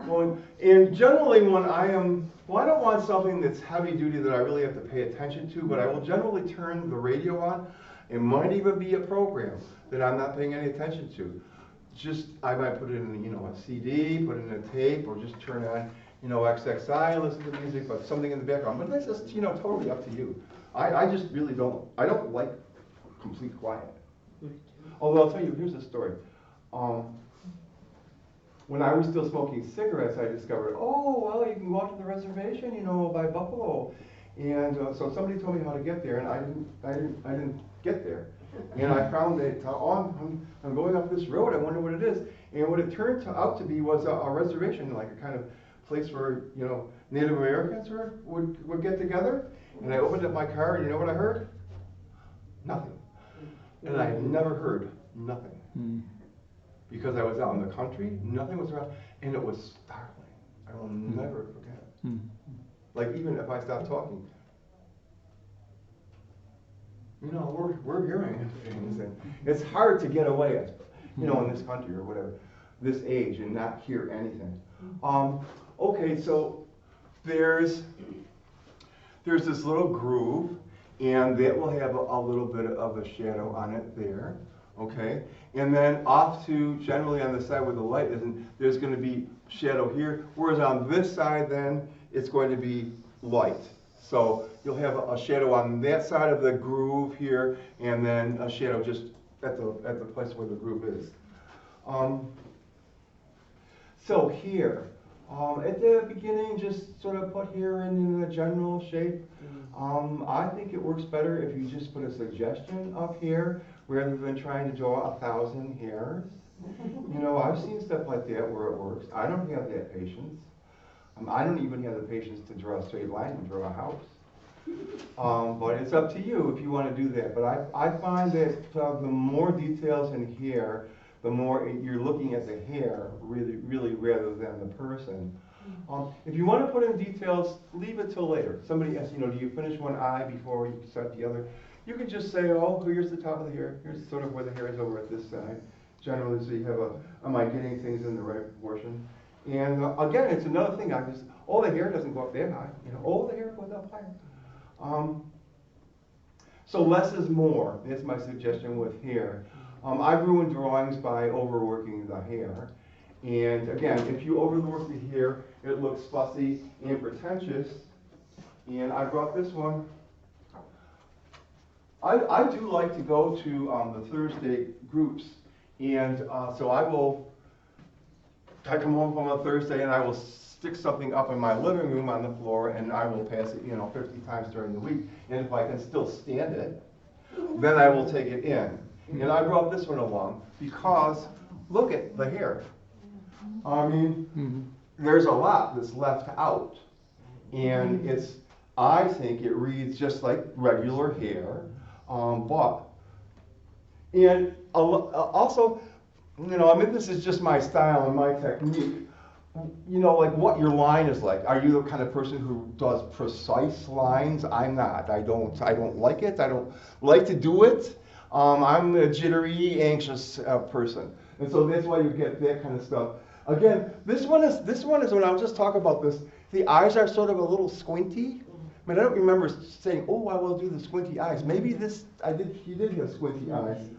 going. And generally when I don't want something that's heavy duty that I really have to pay attention to, but I will generally turn the radio on. It might even be a program that I'm not paying any attention to. I might put it in, a CD, put it in a tape, or just turn on, XXI, listen to music, but something in the background. But that's just, totally up to you. I just really I don't like complete quiet. Although I'll tell you, here's a story. When I was still smoking cigarettes, I discovered, you can go out to the reservation, by Buffalo. And so somebody told me how to get there, and I didn't get there. And I found that, I'm going up this road, I wonder what it is. And what it turned out to be was a reservation, like a kind of place where, Native Americans would get together. And I opened up my car, and you know what I heard? Nothing. And I had never heard nothing. Because I was out in the country, nothing was around, and it was startling. I will never forget. Like even if I stop talking, we're hearing things, and it's hard to get away, in this country or whatever, this age, and not hear anything. Okay, so there's this little groove, and that will have a little bit of a shadow on it there, okay? And then off to, generally on the side where the light isn't, there's going to be shadow here, whereas on this side then, it's going to be light. So you'll have a shadow on that side of the groove here, and then a shadow just at the place where the groove is. So here, at the beginning, just sort of put hair in a general shape. I think it works better if you just put a suggestion of hair rather than trying to draw 1,000 hairs. You know, I've seen stuff like that where it works. I don't have that patience. I don't even have the patience to draw a straight line and draw a house. But it's up to you if you want to do that. But I find that the more details in hair, the more you're looking at the hair, really rather than the person. If you want to put in details, leave it till later. Somebody asks, you know, do you finish one eye before you start the other? You can just say, oh, here's the top of the hair. Here's sort of where the hair is over at this side. Generally, so you have am I getting things in the right proportion? And again, it's another thing. Oh, the hair doesn't go up that high. You know, oh, the hair goes up higher. So less is more. That's my suggestion with hair. I've ruined drawings by overworking the hair. And again, if you overwork the hair, it looks fussy and pretentious. And I brought this one. I do like to go to the Thursday groups. And so I come home from a Thursday and I will stick something up in my living room on the floor, and I will pass it, 50 times during the week. And if I can still stand it, then I will take it in. And I brought this one along because look at the hair. I mean, there's a lot that's left out. And I think it reads just like regular hair. And also, this is just my style and my technique. Like what your line is like. Are you the kind of person who does precise lines? I'm not. I don't like it. I don't like to do it. I'm a jittery, anxious person. And so that's why you get that kind of stuff. Again, this one is when I'll just talk about this. The eyes are sort of a little squinty. I mean, I don't remember saying, oh, I will do the squinty eyes. Maybe he did have squinty eyes.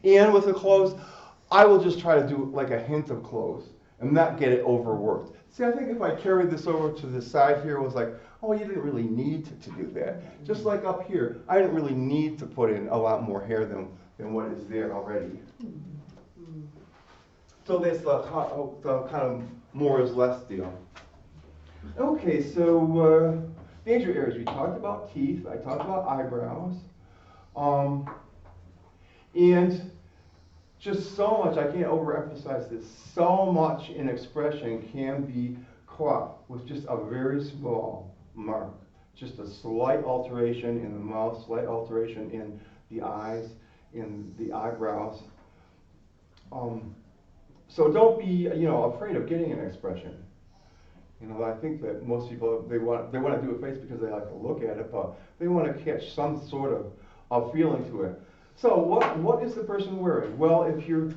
And with the clothes, I will just try to do like a hint of clothes and not get it overworked. See, I think if I carried this over to the side here, it was like, oh, you didn't really need to do that. Just like up here, I didn't really need to put in a lot more hair than what is there already. So that's the kind of more is less deal. Okay, so major areas. We talked about teeth. I talked about eyebrows. And just so much, I can't overemphasize this, so much in expression can be caught with just a very small mark. Just a slight alteration in the mouth, slight alteration in the eyes, in the eyebrows. So don't be, afraid of getting an expression. I think that most people, they want to do a face because they like to look at it, but they want to catch some sort of feeling to it. So what is the person wearing? Well, if you're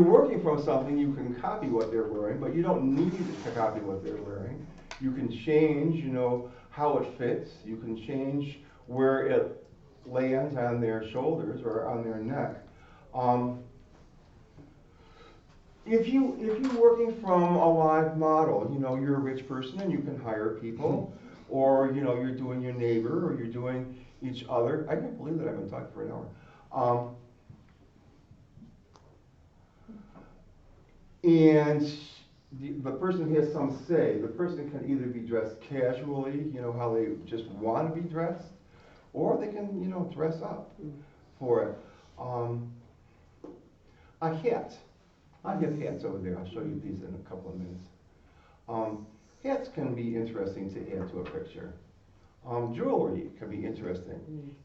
working from something, you can copy what they're wearing, but you don't need to copy what they're wearing. You can change, how it fits. You can change where it lands on their shoulders or on their neck. If you're working from a live model, you're a rich person and you can hire people, or you're doing your neighbor, or you're doing each other. I can't believe that I've been talking for an hour. And the person has some say. The person can either be dressed casually, how they just want to be dressed, or they can, dress up for it. A hat. I have hats over there. I'll show you these in a couple of minutes. Hats can be interesting to add to a picture. Jewelry can be interesting.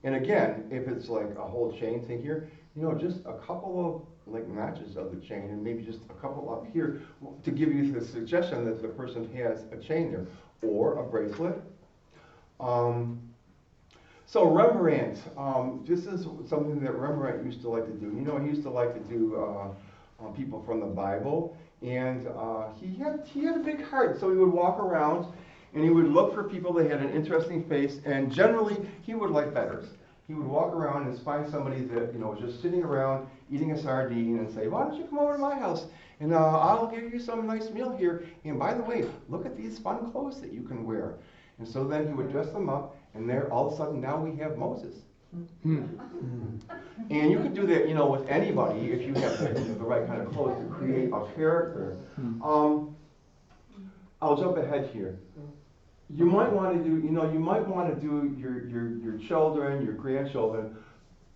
And again, if it's like a whole chain thing here, just a couple of like notches of the chain, and maybe just a couple up here to give you the suggestion that the person has a chain there, or a bracelet. So Rembrandt, this is something that Rembrandt used to like to do. He used to like to do people from the Bible, and he had a big heart, so he would walk around and he would look for people that had an interesting face, and generally he would like beggars. he would walk around and find somebody that, was just sitting around eating a sardine and say, why don't you come over to my house and I'll give you some nice meal here. And by the way, look at these fun clothes that you can wear. And so then he would dress them up, and there, all of a sudden, now we have Moses. And you could do that, with anybody if you have the right kind of clothes to create a character. I'll jump ahead here. You might want to do, your children, your grandchildren,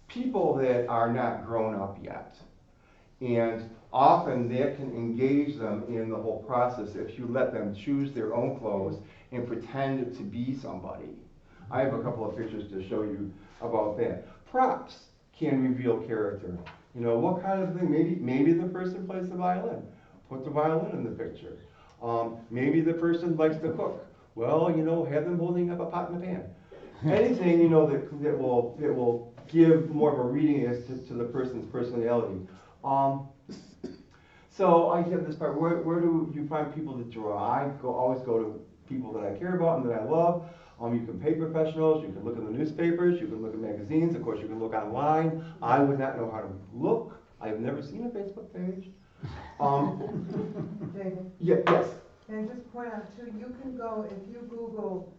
people that are not grown up yet. And often that can engage them in the whole process if you let them choose their own clothes and pretend to be somebody. I have a couple of pictures to show you about that. Props can reveal character. What kind of thing? Maybe the person plays the violin. Put the violin in the picture. Maybe the person likes to cook. Well, have them holding up a pot and a pan. Anything, that will give more of a reading as to the person's personality. So I have this part. Where do you find people to draw? I always go to people that I care about and that I love. You can pay professionals, you can look in the newspapers, you can look at magazines, of course you can look online. I would not know how to look. I've never seen a Facebook page. David? Yes. And just point out too, you can go, if you Google,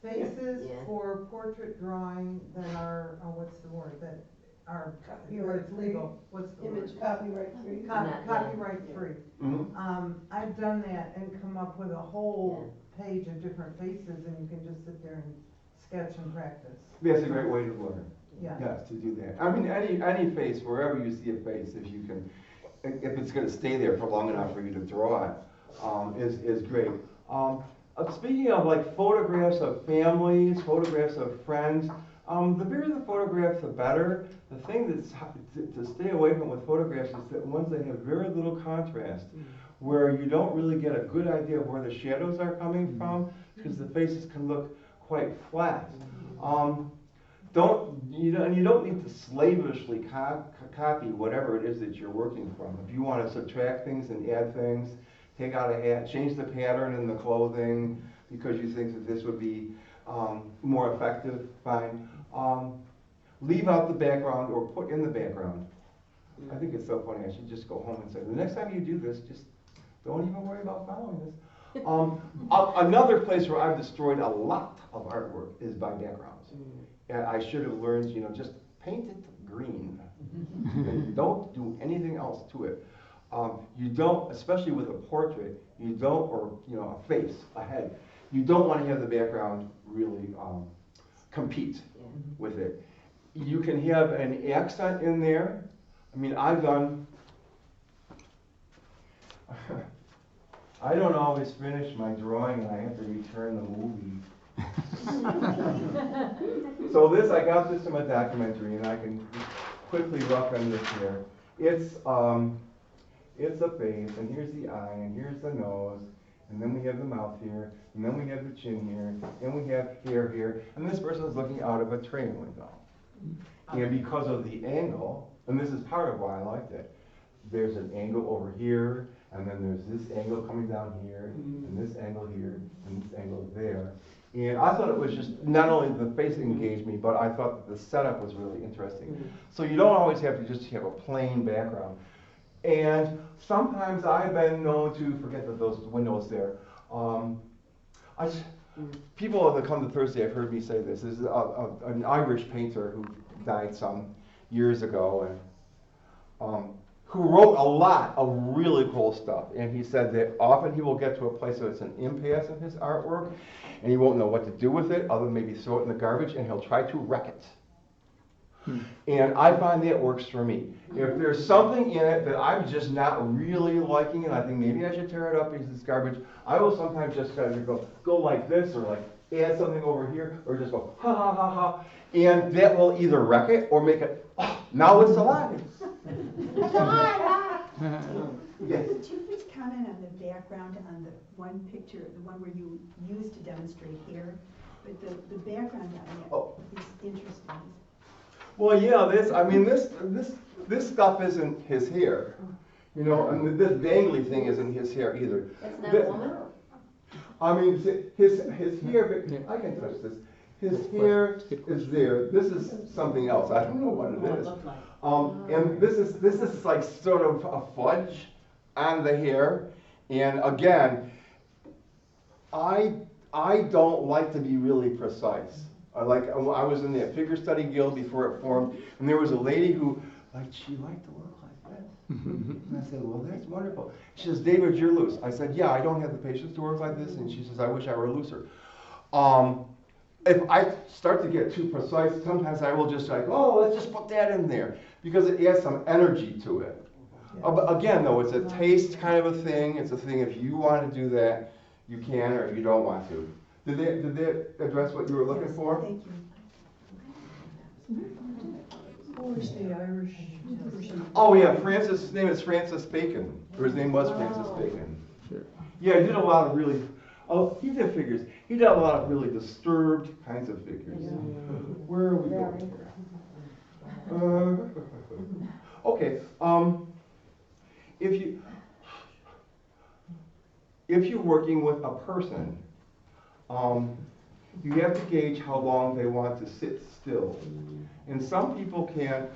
faces Yeah. for portrait drawing that are, what's the word, that are, where it's legal, what's the word? Image copyright free. Copyright free. Mm-hmm. I've done that and come up with a whole page of different faces, and you can just sit there and sketch and practice. That's a great way to learn. Yeah. Yes, to do that. I mean, any face, wherever you see a face, if it's going to stay there for long enough for you to draw it, is great. Speaking of like photographs of families, photographs of friends, the bigger the photographs, the better. The thing that's to stay away from with photographs is that ones that have very little contrast, where you don't really get a good idea of where the shadows are coming from, because the faces can look quite flat. You don't need to slavishly copy whatever it is that you're working from. If you want to subtract things and add things, take out a hat, change the pattern in the clothing because you think that this would be more effective, fine. Leave out the background or put in the background. I think it's so funny. I should just go home and say, the next time you do this, just don't even worry about following this. Another place where I've destroyed a lot of artwork is by backgrounds. And I should have learned, just paint it green. And don't do anything else to it. You don't, especially with a portrait, or a face, a head, you don't want to have the background really compete with it. You can have an accent in there. I mean, I don't always finish my drawing and I have to return the movie. So I got this from a documentary and I can quickly rough end this here. It's a face, and here's the eye, and here's the nose, and then we have the mouth here, and then we have the chin here, and we have hair here, and this person is looking out of a train window. And because of the angle, and this is part of why I liked it, there's an angle over here, and then there's this angle coming down here, and this angle here, and this angle there. And I thought it was just, not only the face engaged me, but I thought that the setup was really interesting. So you don't always have to just have a plain background. And sometimes I've been known to forget that those windows there. People that come to Thursday have heard me say this. This is an Irish painter who died some years ago, and who wrote a lot of really cool stuff. And he said that often he will get to a place where it's an impasse in his artwork, and he won't know what to do with it, other than maybe throw it in the garbage, and he'll try to wreck it. And I find that works for me. If there's something in it that I'm just not really liking, and I think maybe I should tear it up because it's garbage, I will sometimes just kind of go like this, or like add something over here, or just go ha ha ha ha, and that will either wreck it or make it, oh, now it's alive. Yes. Could you please comment on the background on the one picture, the one where you used to demonstrate hair, but the background on it is interesting. Well, yeah, this stuff isn't his hair, and this dangly thing isn't his hair either. That's not a woman? I mean, his hair, I can touch this. His hair is there. This is something else. I don't know what it What it is. looked like. And this is like sort of a fudge on the hair. And again, I don't like to be really precise. I was in the figure study guild before it formed, and there was a lady who she liked to look like this. And I said, well, that's wonderful. She says, David, you're loose. I said, yeah, I don't have the patience to work like this. And she says, I wish I were looser. If I start to get too precise, sometimes I will just oh, let's just put that in there, because it adds some energy to it. But again, though, it's a taste kind of a thing. It's a thing, if you want to do that, you can, or if you don't want to. Did they address what you were looking for? Thank you. Who is the Irish person? Oh yeah, his name is Francis Bacon, or his name was Francis Bacon. Sure. Yeah, he did a lot of really, he did figures. He did a lot of really disturbed kinds of figures. Where are we going here? Okay, if you're working with a person, you have to gauge how long they want to sit still. And some people can,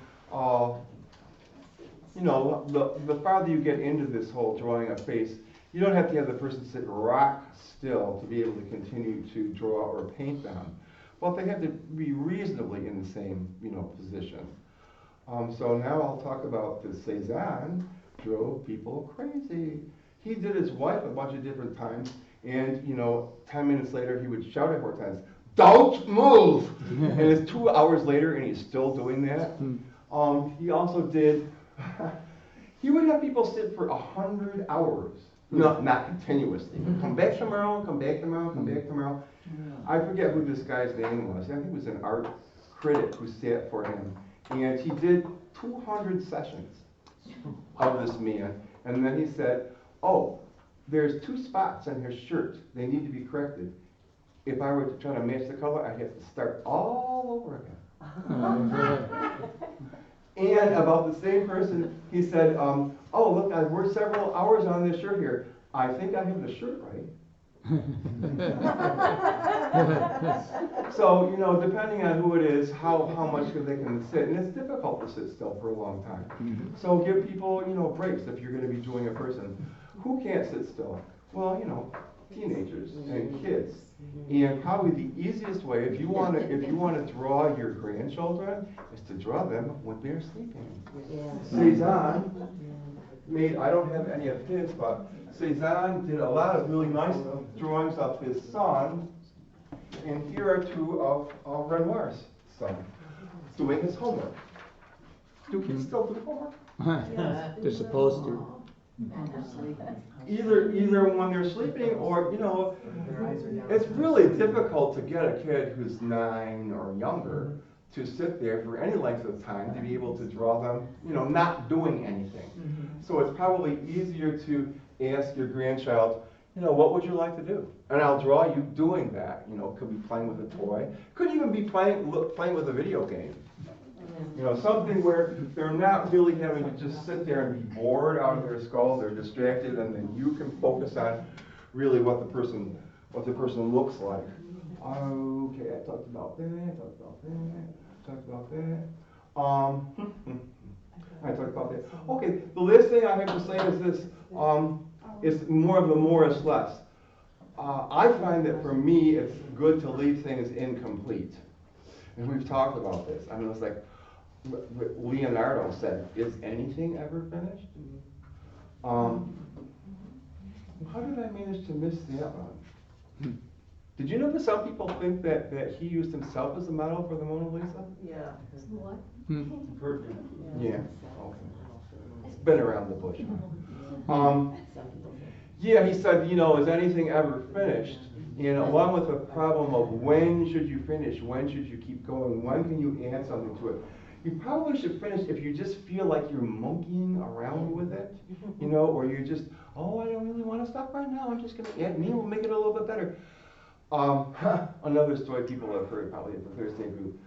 the farther you get into this whole drawing a face, you don't have to have the person sit rock still to be able to continue to draw or paint them. But they have to be reasonably in the same, position. So now I'll talk about the Cézanne drove people crazy. He did his wife a bunch of different times, and 10 minutes later he would shout at her times, "Don't move!" And it's 2 hours later and he's still doing that. He also did, he would have people sit for 100 hours. No, not continuously. Come back tomorrow, come back tomorrow, come back tomorrow. I forget who this guy's name was. I think it was an art critic who sat for him. And he did 200 sessions of this man. And then he said, oh, there's 2 spots on his shirt. They need to be corrected. If I were to try to match the color, I'd have to start all over again. And about the same person, he said, oh, look, I've worked several hours on this shirt here. I think I have the shirt right. So, depending on who it is, how much they can sit. And it's difficult to sit still for a long time. So give people, breaks if you're going to be doing a person. Who can't sit still? Well, teenagers and kids. And probably the easiest way, if you want to draw your grandchildren, is to draw them when they're sleeping. Cézanne made, I don't have any of his, but Cézanne did a lot of really nice drawings of his son, and here are 2 of Renoir's son doing his homework. Do kids still do homework? They're supposed to. Either when they're sleeping, or it's really difficult to get a kid who's 9 or younger to sit there for any length of time to be able to draw them, not doing anything. So it's probably easier to ask your grandchild, what would you like to do? And I'll draw you doing that. Could be playing with a toy, could even be playing with a video game. Something where they're not really having to just sit there and be bored out of their skull. They're distracted, and then you can focus on really what the person looks like. Okay, I talked about that. I talked about that. I talked about that. Okay, the last thing I have to say is this. It's more of the more is less. I find that for me, it's good to leave things incomplete. And we've talked about this. I mean, it's like Leonardo said, is anything ever finished? How did I manage to miss that one? Did you know that some people think that he used himself as a model for the Mona Lisa? Yeah. What? Yeah. Okay. It's been around the bush. Yeah, he said, is anything ever finished? And along with the problem of when should you finish, when should you keep going, when can you add something to it? You probably should finish if you just feel like you're monkeying around with it, or you're just, oh, I don't really want to stop right now. I'm just going to add me, we'll make it a little bit better. Another story people have heard probably at the Thursday group.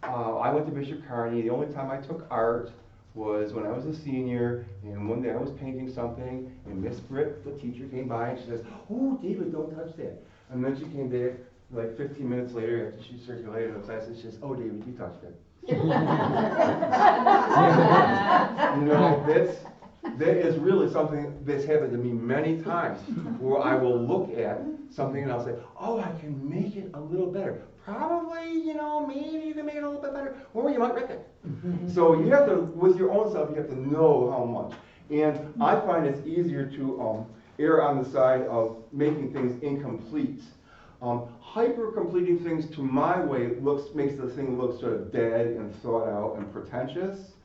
I went to Bishop Kearney. The only time I took art was when I was a senior, and one day I was painting something, and Miss Britt, the teacher, came by and she says, oh, David, don't touch that. And then she came back like 15 minutes later, after she circulated the class, she says, "Oh, David, you touched it." You know, that is really something that's happened to me many times, where I will look at something and I'll say, "Oh, I can make it a little better. Probably, you know, maybe you can make it a little bit better, or you might wreck it." So you have to, with your own self, you have to know how much. And I find it's easier to err on the side of making things incomplete. Hyper completing things to my way makes the thing look sort of dead and thought out and pretentious.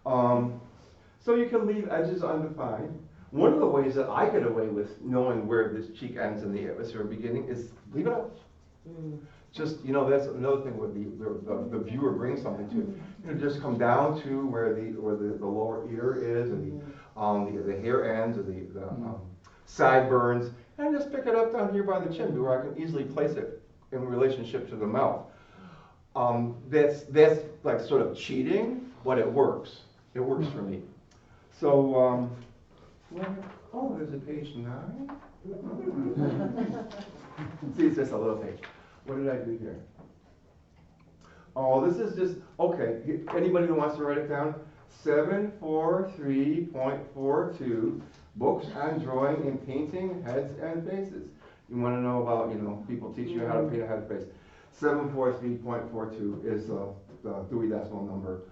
So you can leave edges undefined. One of the ways that I get away with knowing where this cheek ends and the atmosphere beginning is leave it out. Just, you know, that's another thing where the viewer brings something to it. You know, just come down to where the lower ear is, and the hair ends, or the sideburns, and just pick it up down here by the chin, where I can easily place it in relationship to the mouth. That's like sort of cheating, but it works. It works for me. So, oh, there's a page 9. See, it's just a little page. What did I do here? Oh, this is just, okay, anybody who wants to write it down? 743.42, books on drawing and painting heads and faces. You want to know about, you know, people teach you how to paint a head and face. 743.42 is the Dewey Decimal number.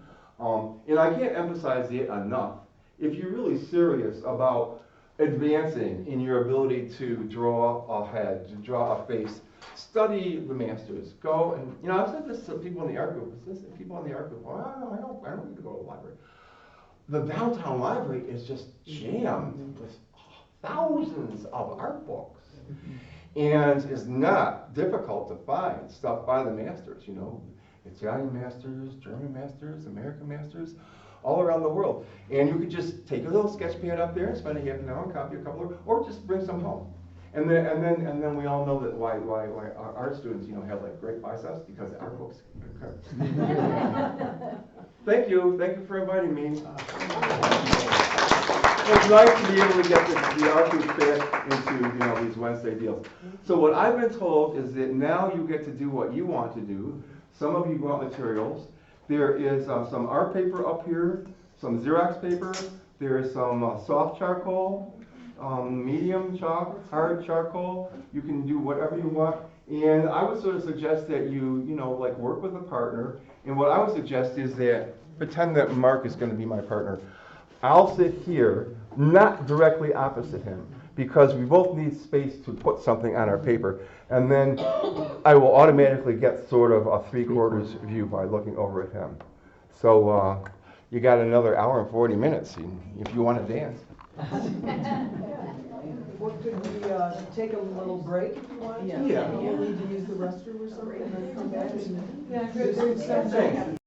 And I can't emphasize it enough. If you're really serious about advancing in your ability to draw a head, to draw a face, study the masters. Go and, you know, I've said this to people in the art group. People in the art group, well, I don't need to go to the library. The downtown library is just jammed with thousands of art books. And it's not difficult to find stuff by the masters, you know. Italian masters, German masters, American masters, all around the world. And you could just take a little sketch pad up there and spend a half an hour and copy a couple or just bring some home. And then we all know that why our art students, you know, have like great biceps, because the art books. Thank you for inviting me. It's nice to be able to get the art group fit into, you know, these Wednesday deals. So what I've been told is that now you get to do what you want to do. Some of you brought materials. There is some art paper up here, some Xerox paper. There is some soft charcoal, medium chalk, hard charcoal. You can do whatever you want. And I would sort of suggest that you know, like work with a partner. And what I would suggest is that pretend that Mark is going to be my partner. I'll sit here, not directly opposite him, because we both need space to put something on our paper. And then I will automatically get sort of a 3/4 view by looking over at him. So you got another hour and 40 minutes if you want to dance. Well, could we take a little break if you want to? Yeah. We'll need to use the restroom or something, and then come back and Yeah, good.